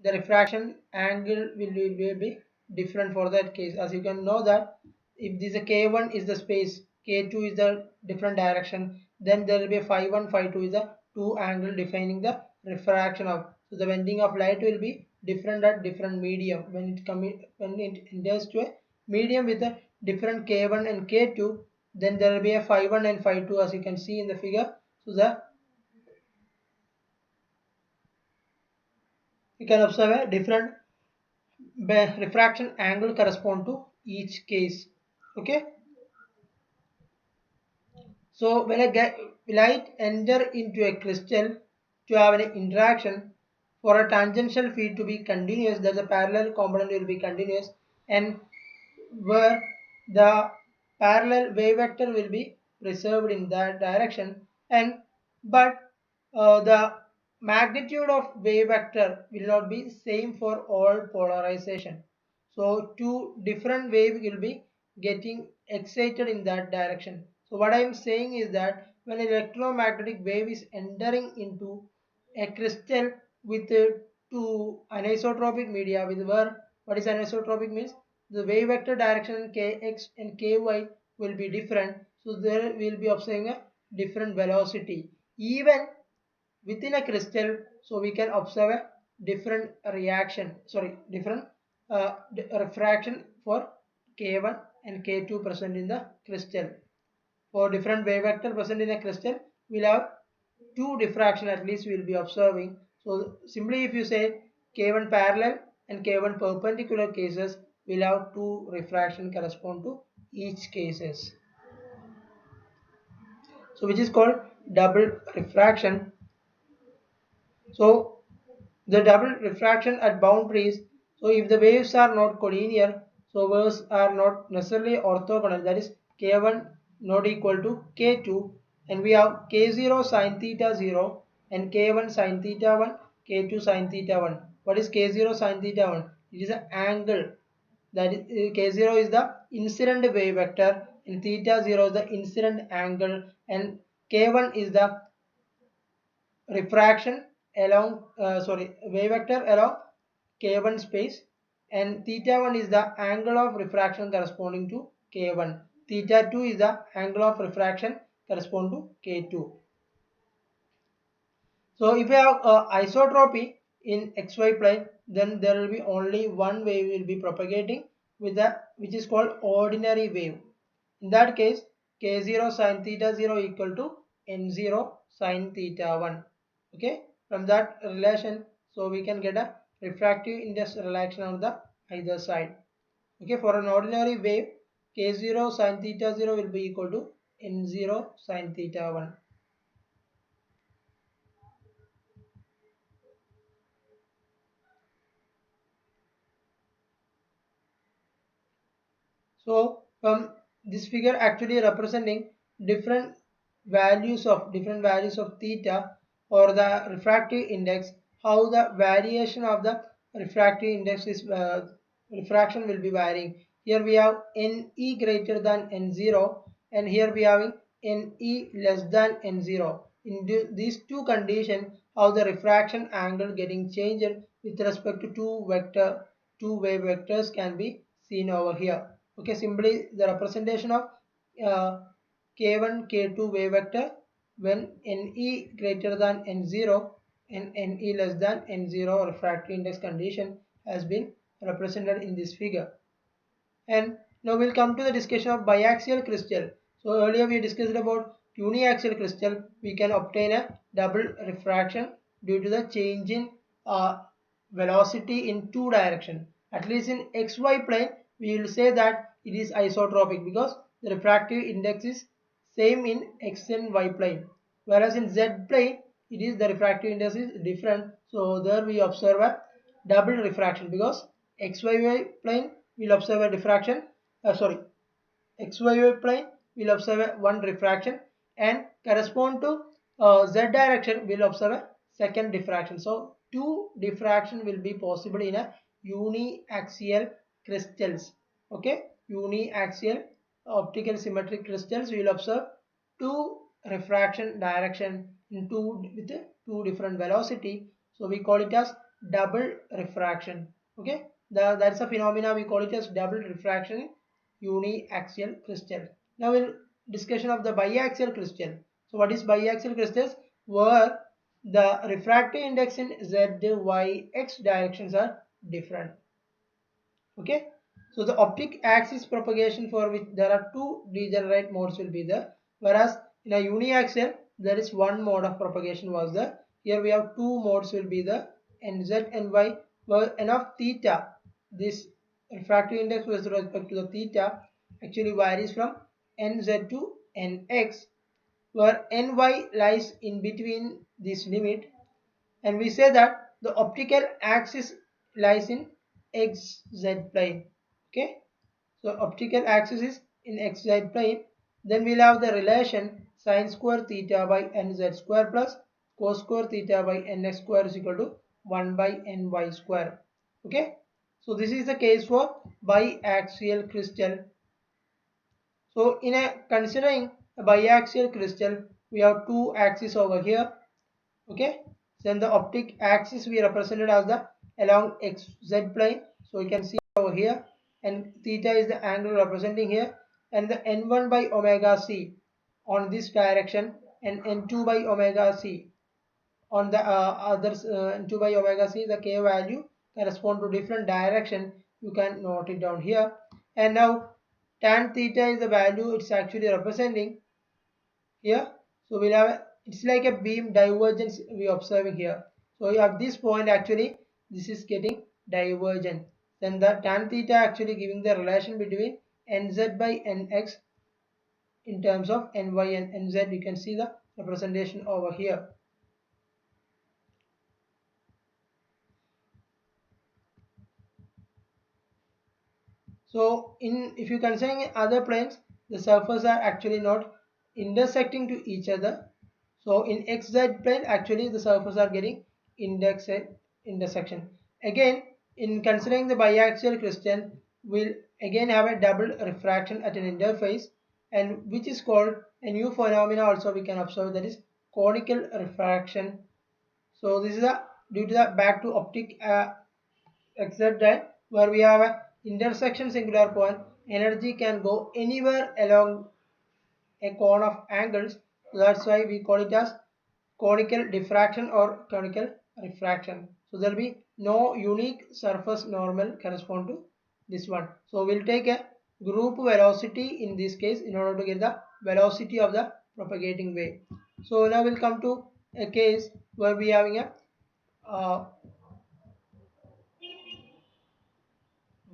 the refraction angle will be different for that case. As you can know that if this is a k1 is the space, k2 is the different direction, then there will be phi1 phi2 is the two angle defining the refraction of. So the bending of light will be different at different medium. When it enters to a medium with a different k1 and k2, then there will be a phi1 and phi2 as you can see in the figure. So the you can observe a different refraction angle correspond to each case. Okay, so when a light enter into a crystal to have an interaction, for a tangential field to be continuous, that the parallel component will be continuous, and where the parallel wave vector will be preserved in that direction, and but the magnitude of wave vector will not be same for all polarization. So two different wave will be getting excited in that direction. So what I am saying is that when electromagnetic wave is entering into a crystal with two anisotropic media, with where what is anisotropic means the wave vector direction kx and ky will be different, so there will be observing a different velocity even within a crystal. So we can observe a different different refraction for k1 and k2 present in the crystal. For different wave vector present in a crystal, we'll have two diffraction at least we'll be observing. So simply if you say k1 parallel and k1 perpendicular cases, we'll have two refraction correspond to each cases. So which is called double refraction. So the double refraction at boundaries. So if the waves are not collinear, so waves are not necessarily orthogonal, that is k1 not equal to k2, and we have k0 sine theta 0 and k1 sine theta 1, k2 sine theta 1. What is k0 sine theta 1? It is an angle, that is k0 is the incident wave vector and theta 0 is the incident angle, and k1 is the refraction along wave vector along k1 space, and theta 1 is the angle of refraction corresponding to k1, theta 2 is the angle of refraction corresponding to k2. So if you have isotropy in xy plane, then there will be only one wave will be propagating with the which is called ordinary wave. In that case, k0 sine theta 0 equal to n0 sine theta 1. Okay, from that relation, so we can get a refractive index relation on the either side. Okay, for an ordinary wave, k0 sine theta 0 will be equal to n0 sine theta 1. So from this figure actually representing different values of theta or the refractive index, how the variation of the refractive index is refraction will be varying. Here we have Ne greater than N0 and here we have Ne less than N0. In these two conditions, how the refraction angle getting changed with respect to two wave vectors can be seen over here. Okay, simply the representation of uh, k1 k2 wave vector when Ne greater than N0 and Ne less than N0 refractive index condition has been represented in this figure. And now we'll come to the discussion of biaxial crystal. So earlier we discussed about uniaxial crystal. We can obtain a double refraction due to the change in velocity in two direction. At least in xy plane, we will say that it is isotropic because the refractive index is same in x and y plane. Whereas in z plane, it is the refractive index is different. So there we observe a double refraction because xy plane will observe a diffraction. Sorry, xy plane will observe one refraction and correspond to z direction will observe a second diffraction. So two diffraction will be possible in a uniaxial crystals. Okay, uniaxial optical symmetric crystals will observe two refraction direction in with two different velocity. So we call it as double refraction. Okay, that's a phenomena we call it as double refraction uniaxial crystal. Now we'll discussion of the biaxial crystal. So what is biaxial crystals? Where the refractive index in z, y, x directions are different. Okay. So the optic axis propagation for which there are two degenerate modes will be there. Whereas in a uniaxial there is one mode of propagation was there. Here we have two modes will be the nz and y where n of theta, this refractive index with respect to the theta actually varies from nz to nx, where ny lies in between this limit, and we say that the optical axis lies in xz plane. Okay, so optical axis is in xz plane. Then we'll have the relation sine square theta by nz square plus cos square theta by nx square is equal to 1 by ny square. Okay, so this is the case for biaxial crystal. So in a considering a biaxial crystal, we have two axes over here. Okay, then the optic axis we represented as the along xz plane. So you can see over here, and theta is the angle representing here, and the n1 by omega c on this direction and n2 by omega c on the others, n2 by omega c, the k value correspond to different direction. You can note it down here. And now tan theta is the value it's actually representing here. So we'll have it's like a beam divergence we observing here. So at this point actually this is getting divergent. Then the tan theta actually giving the relation between nz by nx in terms of ny and nz. You can see the representation over here. So in if you consider other planes, the surfaces are actually not intersecting to each other. So in xz plane, actually the surfaces are getting intersection. Again, in considering the biaxial crystal, we'll again have a double refraction at an interface, and which is called a new phenomena also we can observe, that is conical refraction. So this is a due to the back to optic except that where we have a intersection singular point, energy can go anywhere along a cone of angles. That's why we call it as conical diffraction or conical refraction. So there will be no unique surface normal correspond to this one. So we'll take a group velocity in this case in order to get the velocity of the propagating wave. So now we'll come to a case where we are having a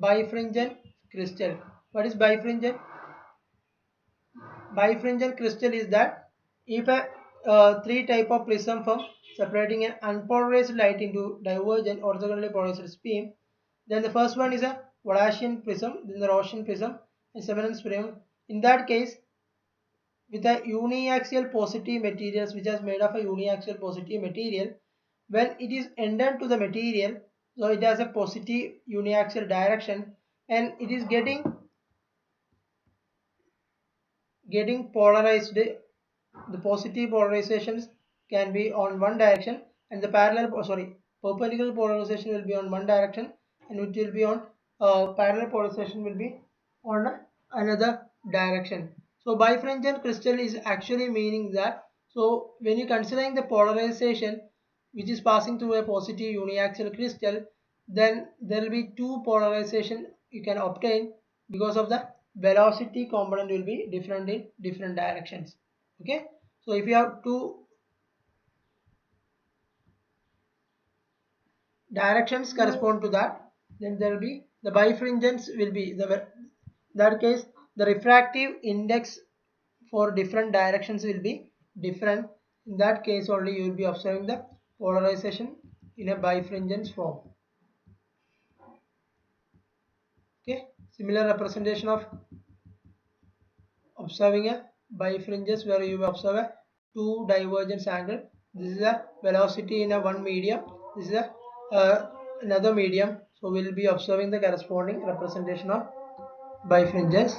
bifringent crystal. What is bifringent? Bifringent crystal is that if a three type of prism form separating an unpolarized light into divergent orthogonally polarized beam, then the first one is a Wallachian prism, then the Rorschach prism, and Seven's prism. In that case, with a uniaxial positive materials which is made of a uniaxial positive material, when it is entered to the material, so it has a positive uniaxial direction and it is getting polarized. The positive polarizations can be on one direction and the perpendicular polarization will be on one direction and it will be on parallel polarization will be on another direction. So bifringent crystal is actually meaning that, so when you considering the polarization which is passing through a positive uniaxial crystal, then there will be two polarization you can obtain because of the velocity component will be different in different directions. Okay, so if you have two directions correspond to that, then there will be the bifringence will be the that case the refractive index for different directions will be different. In that case only you will be observing the polarization in a bifringence form. Okay, similar representation of observing a bifringes where you observe a two divergence angle. This is a velocity in a one medium. This is a another medium. So we will be observing the corresponding representation of bifringes.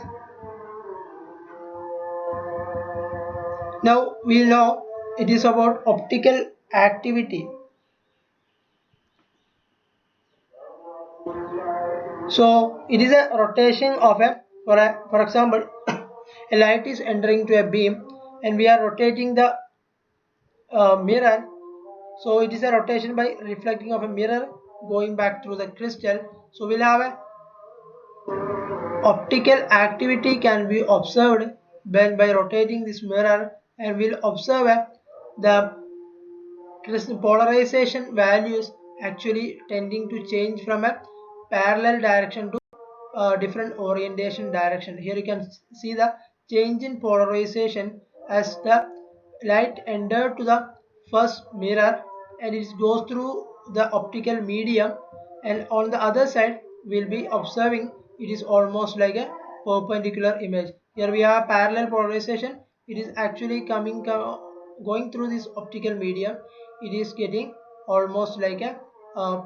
Now we know it is about optical activity. So it is a rotation of for example a light is entering to a beam and we are rotating the mirror. So it is a rotation by reflecting of a mirror going back through the crystal. So we'll have a optical activity can be observed when by rotating this mirror, and we'll observe the polarization values actually tending to change from a parallel direction to different orientation direction. Here you can see the change in polarization as the light entered to the first mirror and it goes through the optical medium, and on the other side we'll be observing it is almost like a perpendicular image. Here we have parallel polarization. It is actually going through this optical medium. It is getting almost like a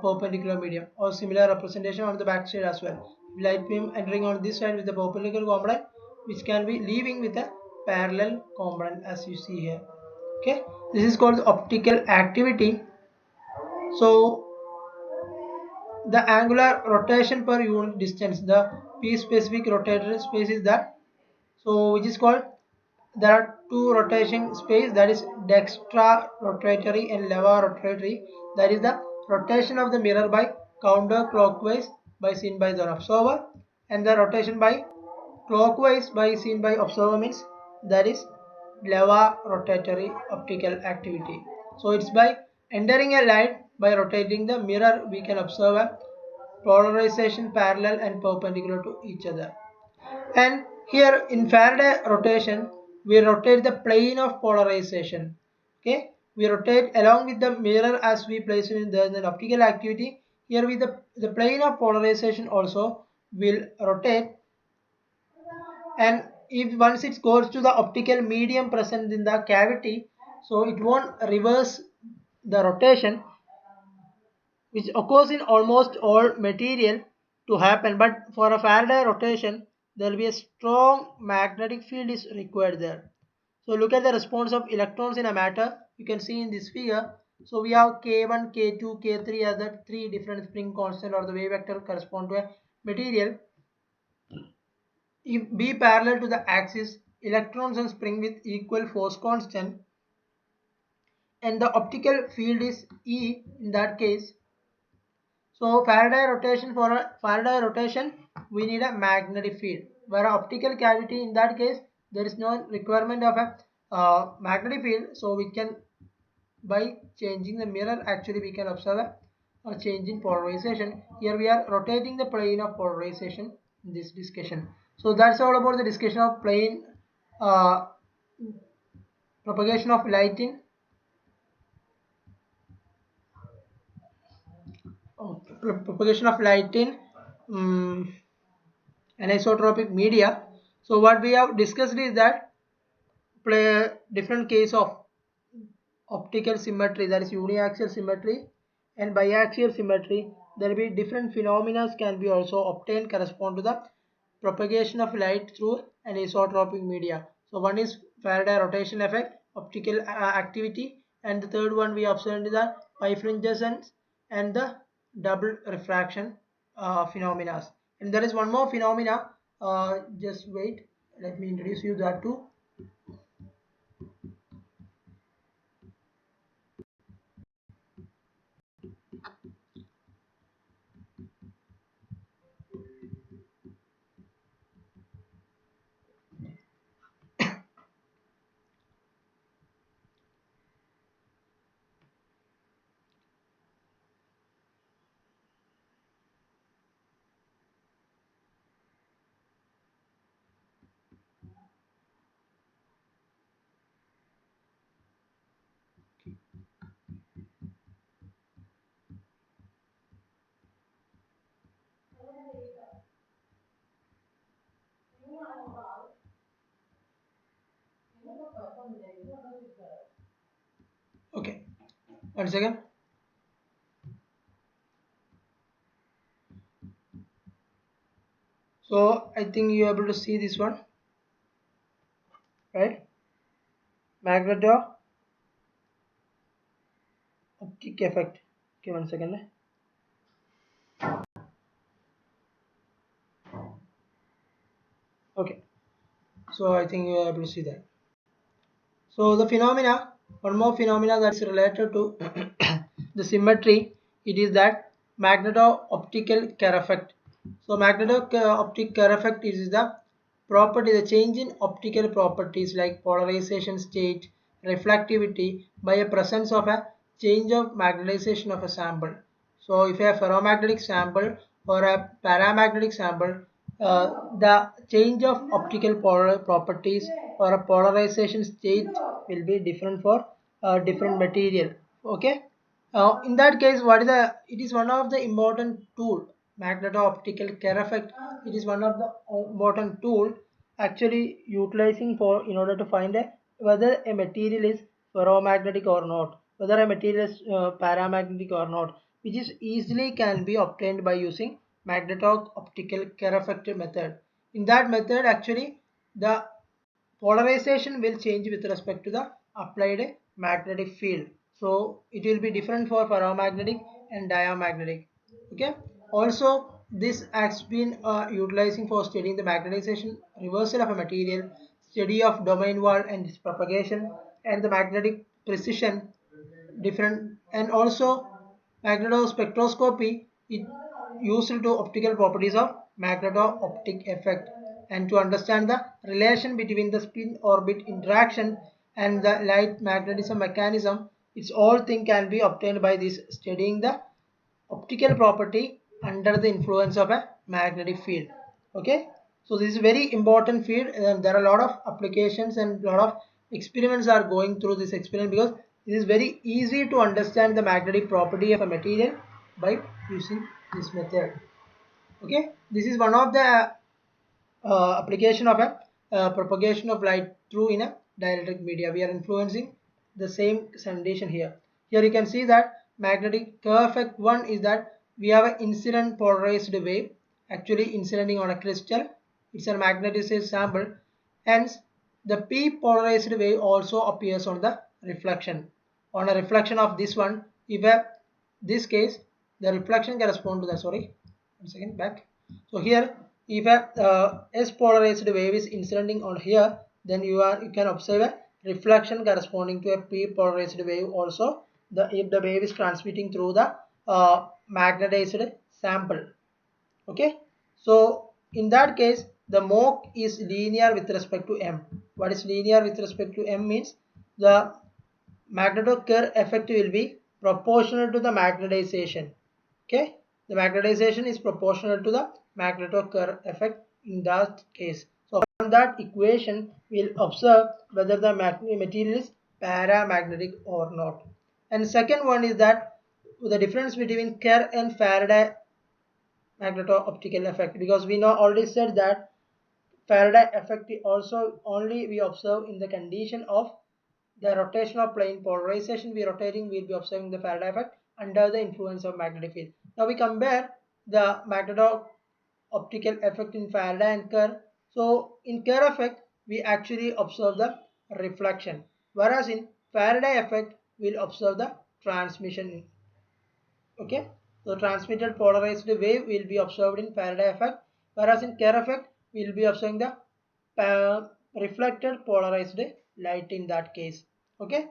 perpendicular medium, or similar representation on the back side as well. Light beam entering on this side with the perpendicular component which can be leaving with a parallel component as you see here. Okay, this is called optical activity. So the angular rotation per unit distance, the p specific rotatory space is that, so which is called, there are two rotation space, that is dextra rotatory and leva rotatory. That is the rotation of the mirror by counterclockwise by seen by the observer, and the rotation by clockwise by seen by observer means that is leva rotatory optical activity. So it's by entering a light by rotating the mirror we can observe a polarization parallel and perpendicular to each other. And here in Faraday rotation, we rotate the plane of polarization. Okay, we rotate along with the mirror as we place it in the optical activity. Here with the plane of polarization also will rotate, and if once it goes to the optical medium present in the cavity, so it won't reverse the rotation which occurs in almost all material to happen, but for a Faraday rotation there will be a strong magnetic field is required there. So look at the response of electrons in a matter, you can see in this figure. So we have k1, k2, k3 as the three different spring constant or the wave vector correspond to a material. If B parallel to the axis, electrons and spring with equal force constant, and the optical field is E in that case. So Faraday rotation, for a Faraday rotation we need a magnetic field, where optical cavity in that case there is no requirement of a magnetic field, so we can, by changing the mirror, actually we can observe a change in polarization. Here we are rotating the plane of polarization in this discussion. So that's all about the discussion of plane propagation of light in propagation of light in um, anisotropic media. So what we have discussed is that play different case of optical symmetry, that is uniaxial symmetry and biaxial symmetry. There will be different phenomena can be also obtained correspond to the propagation of light through anisotropic media. So one is Faraday rotation effect, optical activity, and the third one we observed is the bifurcations and the double refraction phenomena. And there is one more phenomena. Just wait, let me introduce you that too. Okay, 1 second. So I think you are able to see this one, right? Magneto optic effect. Okay, 1 second. Okay, so I think you are able to see that. So the phenomena, one more phenomena that is related to the symmetry, it is that magneto-optical Kerr effect. So magneto-optic Kerr effect is the property, the change in optical properties like polarization state, reflectivity by a presence of a change of magnetization of a sample. So if you have ferromagnetic sample or a paramagnetic sample, the change of optical properties or a polarization state will be different for different material. Okay. In that case, what is the? It is one of the important tool. Magneto-optical Kerr effect. It is one of the important tool actually utilizing for in order to find whether a material is ferromagnetic or not, whether a material is paramagnetic or not, which is easily can be obtained by using magneto-optical Kerr effect method. In that method, actually, the polarization will change with respect to the applied magnetic field. So it will be different for ferromagnetic and diamagnetic. Okay. Also, this has been utilizing for studying the magnetization reversal of a material, study of domain wall and its propagation, and the magnetic precision different, and also magnetospectroscopy is used to optical properties of magneto-optic effect and to understand the relation between the spin orbit interaction and the light magnetism mechanism. It's all thing can be obtained by this studying the optical property under the influence of a magnetic field. Okay, so this is a very important field and there are a lot of applications and a lot of experiments are going through this experiment because it is very easy to understand the magnetic property of a material by using this method. Okay, this is one of the application of a propagation of light through in a dielectric media. We are influencing the same condition here. Here you can see that magnetic Kerr effect one is that we have an incident polarized wave actually incidenting on a crystal. It's a magnetized sample. Hence, the p polarized wave also appears on the reflection. On a reflection of this one, if a this case the reflection correspond to the, sorry, 1 second, back. So here if a s polarized wave is incidenting on here, then you can observe a reflection corresponding to a p polarized wave also, the if the wave is transmitting through the magnetized sample. Okay, so in that case the Mach is linear with respect to m. What is linear with respect to m means the Magneto-Kerr effect will be proportional to the magnetization. Okay, the magnetization is proportional to the Magneto-Kerr effect in that case. So from that equation, we'll observe whether the material is paramagnetic or not. And second one is that the difference between Kerr and Faraday magneto-optical effect, because we know already said that Faraday effect also only we observe in the condition of the rotational plane polarization we rotating, we'll be observing the Faraday effect under the influence of magnetic field. Now we compare the magneto-optical effect in Faraday and Kerr. So in Kerr effect we actually observe the reflection, whereas in Faraday effect we'll observe the transmission. Okay, so transmitted polarized wave will be observed in Faraday effect, whereas in Kerr effect we will be observing the reflected polarized light in that case. Okay,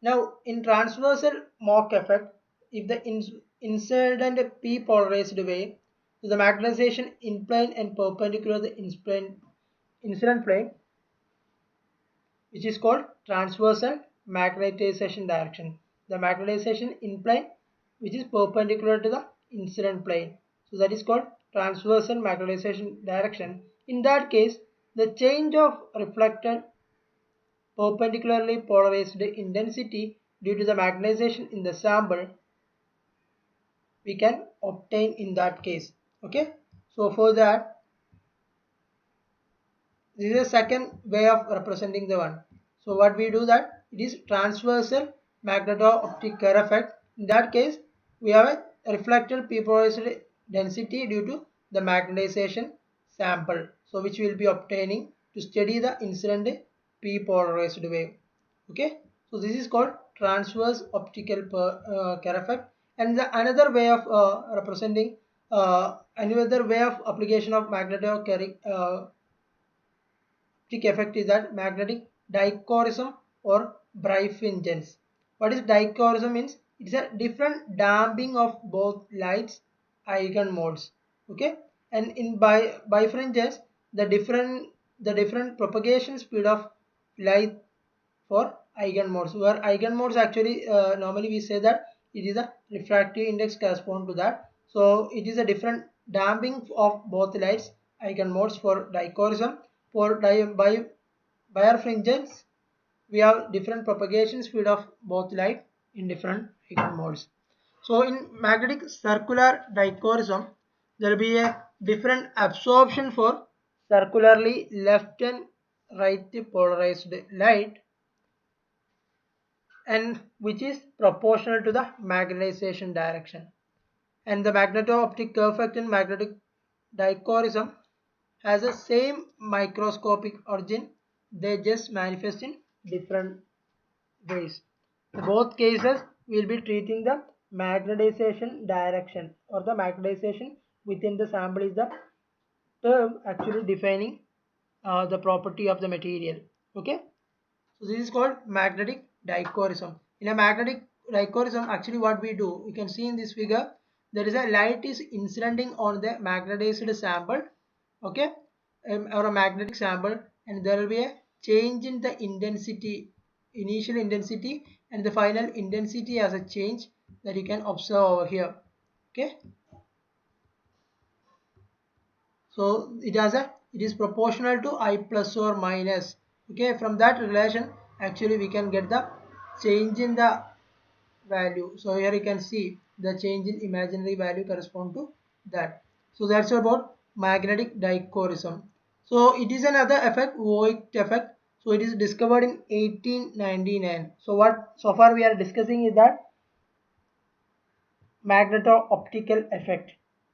now in transversal Mach effect, if the incident p polarized wave, so the magnetization in plane and perpendicular to the incident plane, which is called transversal magnetization direction. The magnetization in plane which is perpendicular to the incident plane. So that is called transversal magnetization direction. In that case, the change of reflected perpendicularly polarized intensity due to the magnetization in the sample we can obtain in that case. Okay. So for that, this is a second way of representing the one. So what we do that it is transversal magneto-optic Kerr effect. In that case, we have a reflected p polarized density due to the magnetization sample. So which we will be obtaining to study the incident p polarized wave. Okay. So this is called transverse optical Kerr effect. And the another way of representing another way of application of magneto-Kerr effect is that magnetic dichorism or birefringence. What is dichorism means? It's a different damping of both lights eigenmodes. Okay, and in birefringence, the different propagation speed of light for eigenmodes. Where eigenmodes actually normally we say that it is a refractive index correspond to that. So it is a different damping of both lights eigenmodes for dichorism. For birefringence, we have different propagation speed of both light in different eigenmodes. So in magnetic circular dichorism, there will be a different absorption for circularly left and right polarized light, and which is proportional to the magnetization direction. And the magneto-optic effect in magnetic dichorism has the same microscopic origin, they just manifest in different ways. In both cases we will be treating the magnetization direction or the magnetization within the sample is the term actually defining the property of the material. Okay, so this is called magnetic dichorism. In a magnetic dichorism, actually what we do, you can see in this figure, there is a light is incidenting on the magnetized sample, okay, or a magnetic sample, and there will be a change in the intensity, initial intensity, and the final intensity as a change that you can observe over here. Okay, so it is proportional to I plus or minus. Okay, from that relation actually we can get the change in the value. So here you can see the change in imaginary value correspond to that. So that's about magnetic dichorism. So it is another effect, Voigt effect. So it is discovered in 1899. So what so far we are discussing is that magneto-optical effect.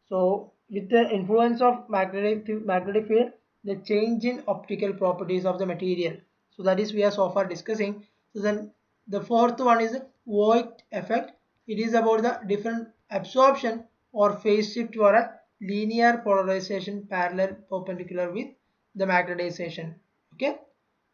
So with the influence of magnetic field, the change in optical properties of the material. So that is we are so far discussing. So then the fourth one is Voigt effect. It is about the different absorption or phase shift for a linear polarization parallel perpendicular with the magnetization. Okay.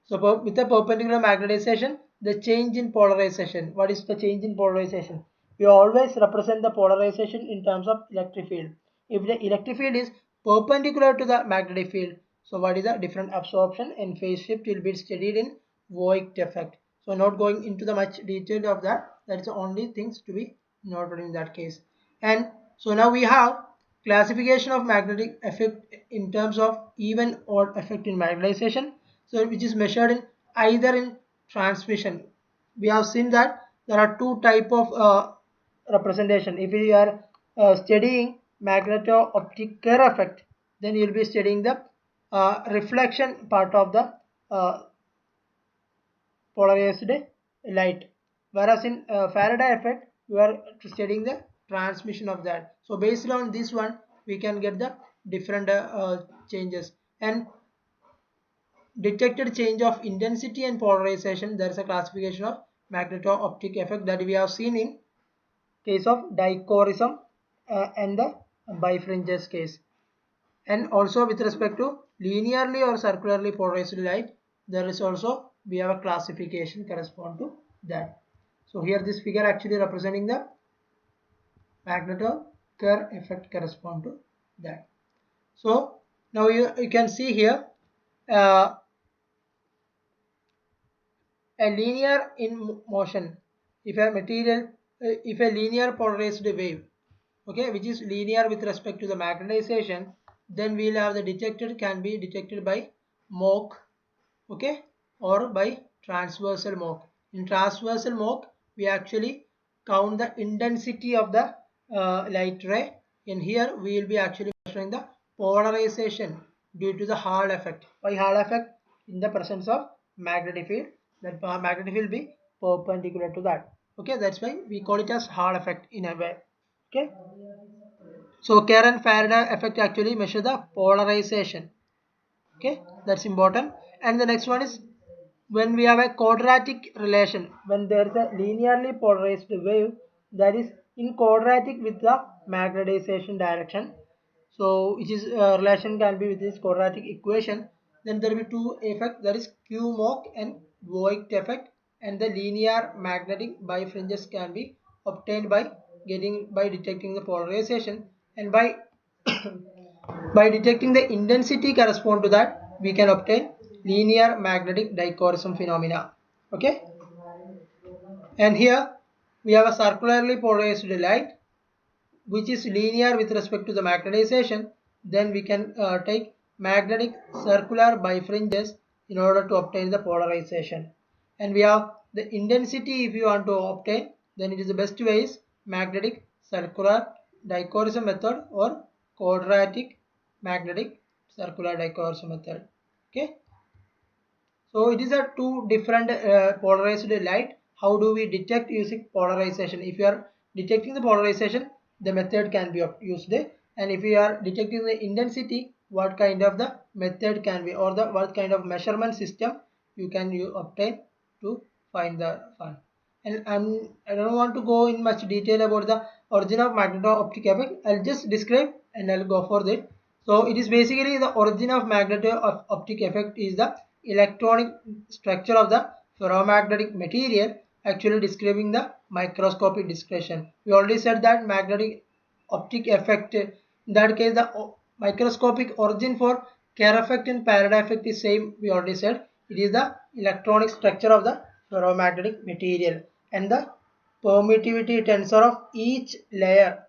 So with the perpendicular magnetization, the change in polarization. What is the change in polarization? We always represent the polarization in terms of electric field. if the electric field is perpendicular to the magnetic field. So what is the different absorption and phase shift will be studied in Voigt effect. So not going into the much detail of that. That's the only things to be noted in that case. And so now we have classification of magnetic effect in terms of even odd effect in magnetization. So which is measured in either in transmission. We have seen that there are two type of representation. If we are studying magneto-optic Kerr effect, then you will be studying the reflection part of the polarized light. Whereas in Faraday effect, we are studying the transmission of that. So based on this one, we can get the different changes. And detected change of intensity and polarization, there is a classification of magneto-optic effect that we have seen in case of dichorism and the bifringes case. And also with respect to linearly or circularly polarized light, there is also we have a classification correspond to that. So here this figure actually representing the magneto-Kerr effect correspond to that. So now you can see here uh, a linear in motion. If a material, if a linear polarized wave, okay, which is linear with respect to the magnetization, then we'll have the detected can be detected by Mach, okay, or by transversal Mach. In transversal Mach, we actually count the intensity of the light ray. In here, we will be actually measuring the polarization due to the Hall effect. Why Hall effect? In the presence of magnetic field, that magnetic field will be perpendicular to that. Okay, that's why we call it as Hall effect in a way. Okay. So Kerr and Faraday effect actually measure the polarization. Okay, that's important. And the next one is when we have a quadratic relation, when there is a linearly polarized wave that is in quadratic with the magnetization direction. So which is relation can be with this quadratic equation. Then there will be two effects, that is Q Mach and Voigt effect, and the linear magnetic bifringes can be obtained by detecting the polarization, and by by detecting the intensity correspond to that, we can obtain linear magnetic dichorism phenomena. Okay, and here we have a circularly polarized light which is linear with respect to the magnetization. Then we can take magnetic circular bifringes in order to obtain the polarization. And we have the intensity, if you want to obtain, then it is the best way is magnetic circular dichorism method or quadratic magnetic circular dichorism method. Okay, so it is a two different polarized light. How do we detect using polarization? If you are detecting the polarization, the method can be used. And if you are detecting the intensity, what kind of the method can be, or the what kind of measurement system you can obtain to find the fun. And I don't want to go in much detail about the origin of magneto-optic effect. I'll just describe and I'll go for that. So it is basically the origin of magneto-optic effect is the electronic structure of the ferromagnetic material, actually describing the microscopic description. We already said that magnetic optic effect, in that case the microscopic origin for Kerr effect and Faraday effect is same. We already said it is the electronic structure of the ferromagnetic material, and the permittivity tensor of each layer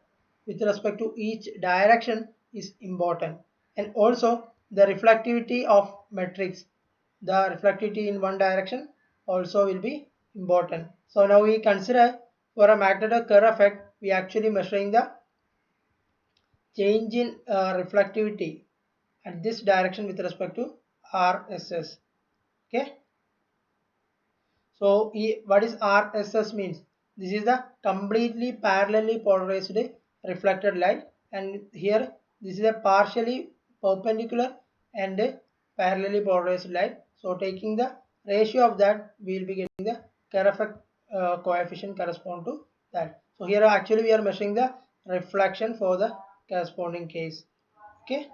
with respect to each direction is important. And also the reflectivity of matrix, the reflectivity in one direction also will be important. So now we consider for a magnetic Kerr effect, we actually measuring the change in reflectivity at this direction with respect to RSS. Okay, so what is RSS means? This is the completely parallelly polarized reflected light, and here this is a partially perpendicular and parallelly polarized light. So taking the ratio of that, we will be getting the Kerr effect coefficient correspond to that. So here actually we are measuring the reflection for the corresponding case. Okay,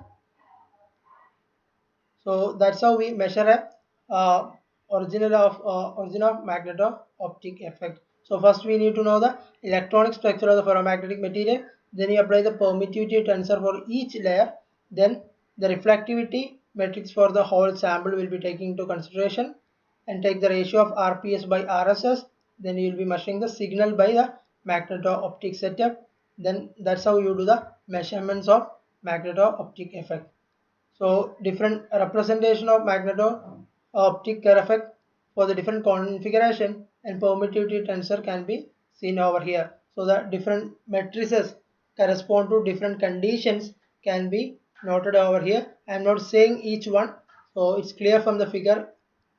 so that's how we measure a origin of magneto-optic effect. So first we need to know the electronic structure of the ferromagnetic material. then you apply the permittivity tensor for each layer, then the reflectivity matrix for the whole sample will be taken into consideration, and take the ratio of RPS by RSS. Then you will be measuring the signal by the magneto-optic setup. Then that's how you do the measurements of magneto-optic effect. So different representation of magneto-optic effect for the different configuration and permittivity tensor can be seen over here. So the different matrices correspond to different conditions can be noted over here. I am not saying each one, so it's clear from the figure.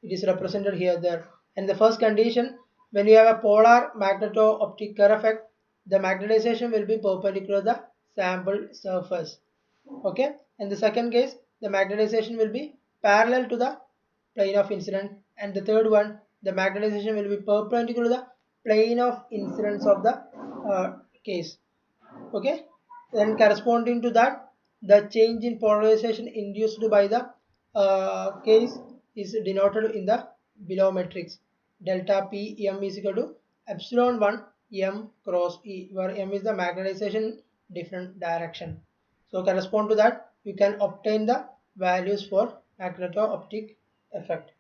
It is represented here there. And the first condition, when you have a polar magneto-optic effect, the magnetization will be perpendicular to the sample surface. Okay, and the second case, the magnetization will be parallel to the plane of incidence, and the third one, the magnetization will be perpendicular to the plane of incidence of the case. Okay, then corresponding to that, the change in polarization induced by the case is denoted in the below matrix. Delta P M is equal to epsilon 1 M cross E, where M is the magnetization different direction. So correspond to that, you can obtain the values for magneto-optic effect.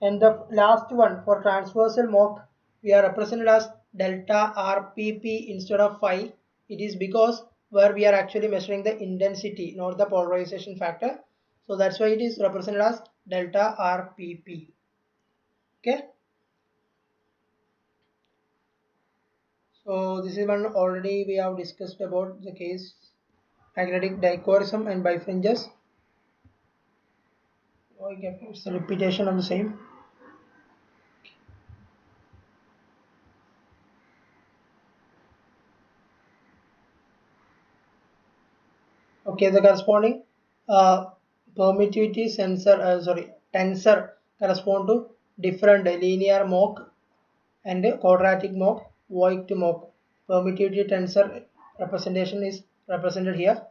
And the last one for transversal Mach, we are represented as delta RPP instead of phi. It is because where we are actually measuring the intensity, not the polarization factor. So that's why it is represented as delta RPP. Okay. So this is one already we have discussed about the case magnetic dichroism and bifringes. Okay, it's a repetition of the same. Okay, the corresponding uh, permittivity tensor correspond to different linear Mach and quadratic Mach, Voigt Mach. Permittivity tensor representation is represented here,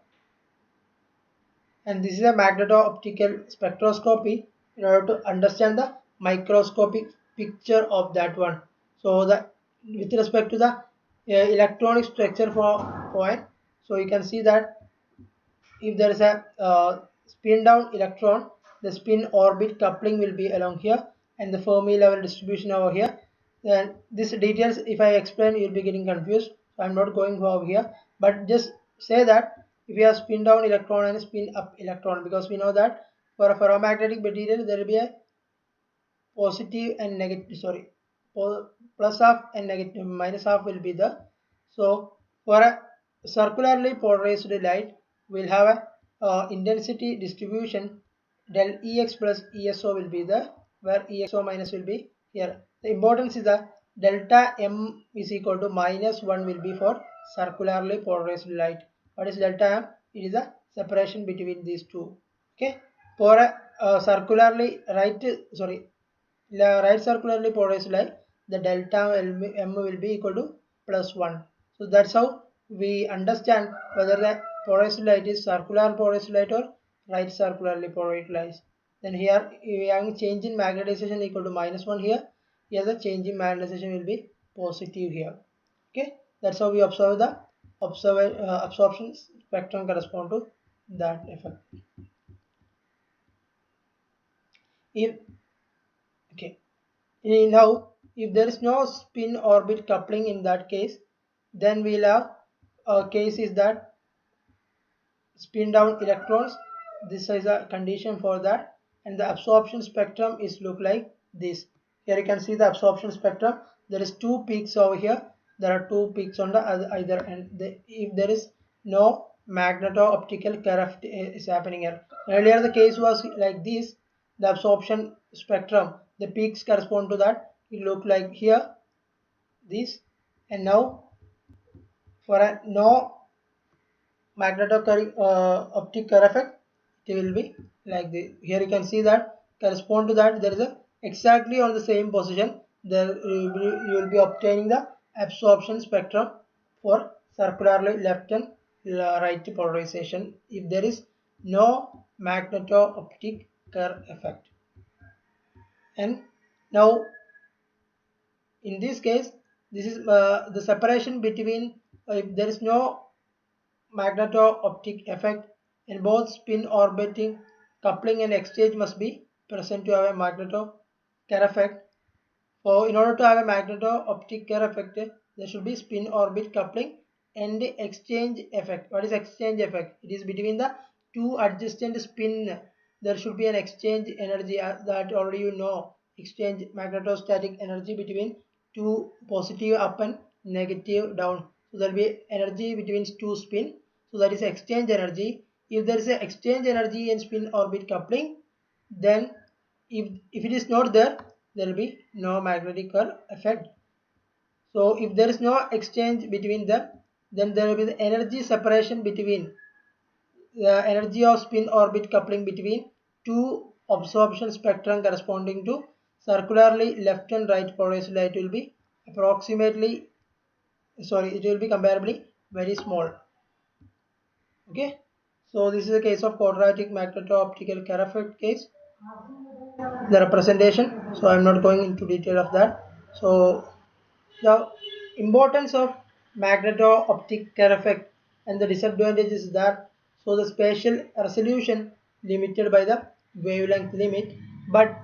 and this is a magneto-optical spectroscopy in order to understand the microscopic picture of that one. So the with respect to the electronic structure for point, so you can see that if there is a spin down electron, the spin orbit coupling will be along here, and the Fermi level distribution over here. Then these details, if I explain, you'll be getting confused. So I'm not going over here, but just say that if you have spin down electron and spin up electron, because we know that for a ferromagnetic material there will be a positive and negative, sorry, plus half and negative minus half will be the. So for a circularly polarized light, we'll have a intensity distribution del ex plus eso will be the, where exo minus will be here. The importance is the delta m is equal to minus 1 will be for circularly polarized light. What is delta m? It is a separation between these two. Okay, for a circularly right circularly polarized light, the delta m will be equal to plus 1. So that's how we understand whether the polarized light is circular polarized light or right circularly polarized light. Then here we have change in magnetization equal to minus 1 here. Here the change in magnetization will be positive here. Okay, that's how we observe the absorption spectrum correspond to that effect. If okay, now if there is no spin orbit coupling in that case, then we'll have a case is that spin down electrons. This is a condition for that, and the absorption spectrum is look like this. Here you can see the absorption spectrum. There is two peaks over here. There are two peaks on the either end. If there is no magneto-optical current is happening here. Earlier the case was like this. The absorption spectrum, the peaks correspond to that. It look like here this, and now for a no magneto-optic effect, it will be like this. Here you can see that correspond to that there is a exactly on the same position. There you will be obtaining the absorption spectrum for circularly left and right polarization if there is no magneto-optic curve effect. And now in this case, this is the separation between if there is no magneto-optic effect, and both spin orbiting coupling and exchange must be present to have a magneto-Kerr effect. So in order to have a magneto-optic Kerr effect, there should be spin orbit coupling and exchange effect. What is exchange effect? It is between the two adjacent spin. There should be an exchange energy that already you know. Exchange magnetostatic energy between two positive up and negative down. So there will be energy between two spin. So that is exchange energy. If there is an exchange energy and spin orbit coupling, then if it is not there, there will be no magnetic effect. So if there is no exchange between them, then there will be the energy separation between the energy of spin orbit coupling between two absorption spectrum corresponding to circularly left and right polarized light will be approximately, sorry, it will be comparably very small. Okay, so this is a case of quadratic magneto-optical Kerr effect case, the representation. So I'm not going into detail of that. So the importance of magneto-optic Kerr effect and the disadvantages is that, so the spatial resolution limited by the wavelength limit, but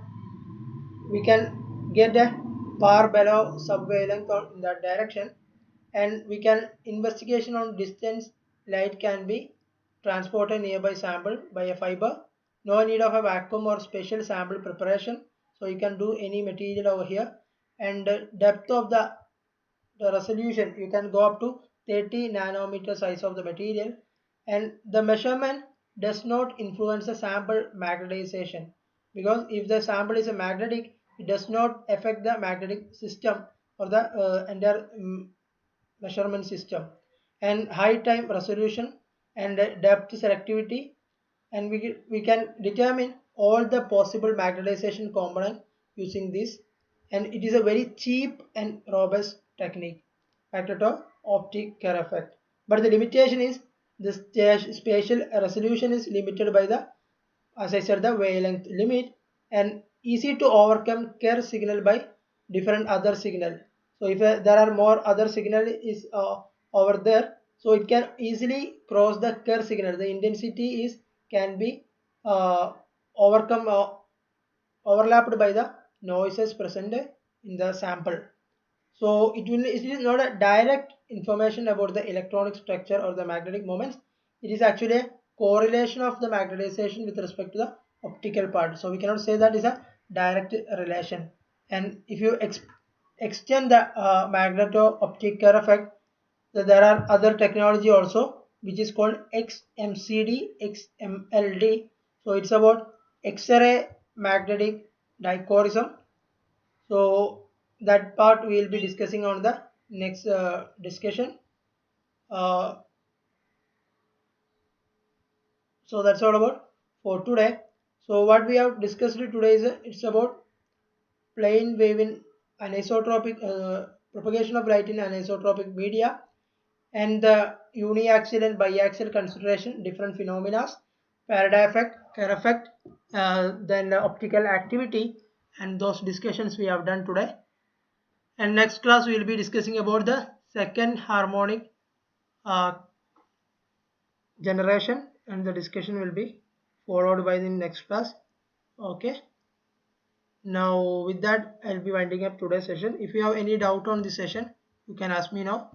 we can get a far below sub-wavelength in that direction, and we can investigation on distance light can be transported nearby sample by a fiber. No need of a vacuum or special sample preparation, so you can do any material over here. And depth of the resolution, you can go up to 30 nanometer size of the material, and the measurement does not influence the sample magnetization, because if the sample is a magnetic, it does not affect the magnetic system or the entire measurement system. And high time resolution and depth selectivity, and we can determine all the possible magnetization component using this, and it is a very cheap and robust technique, magneto-optic Kerr effect. But the limitation is the spatial resolution is limited by the, as I said, the wavelength limit, and easy to overcome Kerr signal by different other signal. So if there are more other signal is over there, so it can easily cross the Kerr signal. The intensity is can be overcome overlapped by the noises present in the sample. So it is not a direct information about the electronic structure or the magnetic moments. It is actually a correlation of the magnetization with respect to the optical part. So we cannot say that is a direct relation. And if you extend the magneto-optical effect, there are other technology also which is called XMCD, XMLD. So it's about X-ray magnetic dichroism. So that part we will be discussing on the next discussion. Uh, so that's all about for today. So what we have discussed today is it's about plane wave in anisotropic propagation of light in anisotropic media, and the uniaxial and biaxial consideration, different phenomena, Faraday effect, Kerr effect, then the optical activity, and those discussions we have done today. And next class we will be discussing about the second harmonic uh, generation, and the discussion will be followed by the next class. Okay, now with that I'll be winding up today's session. If you have any doubt on this session, you can ask me now.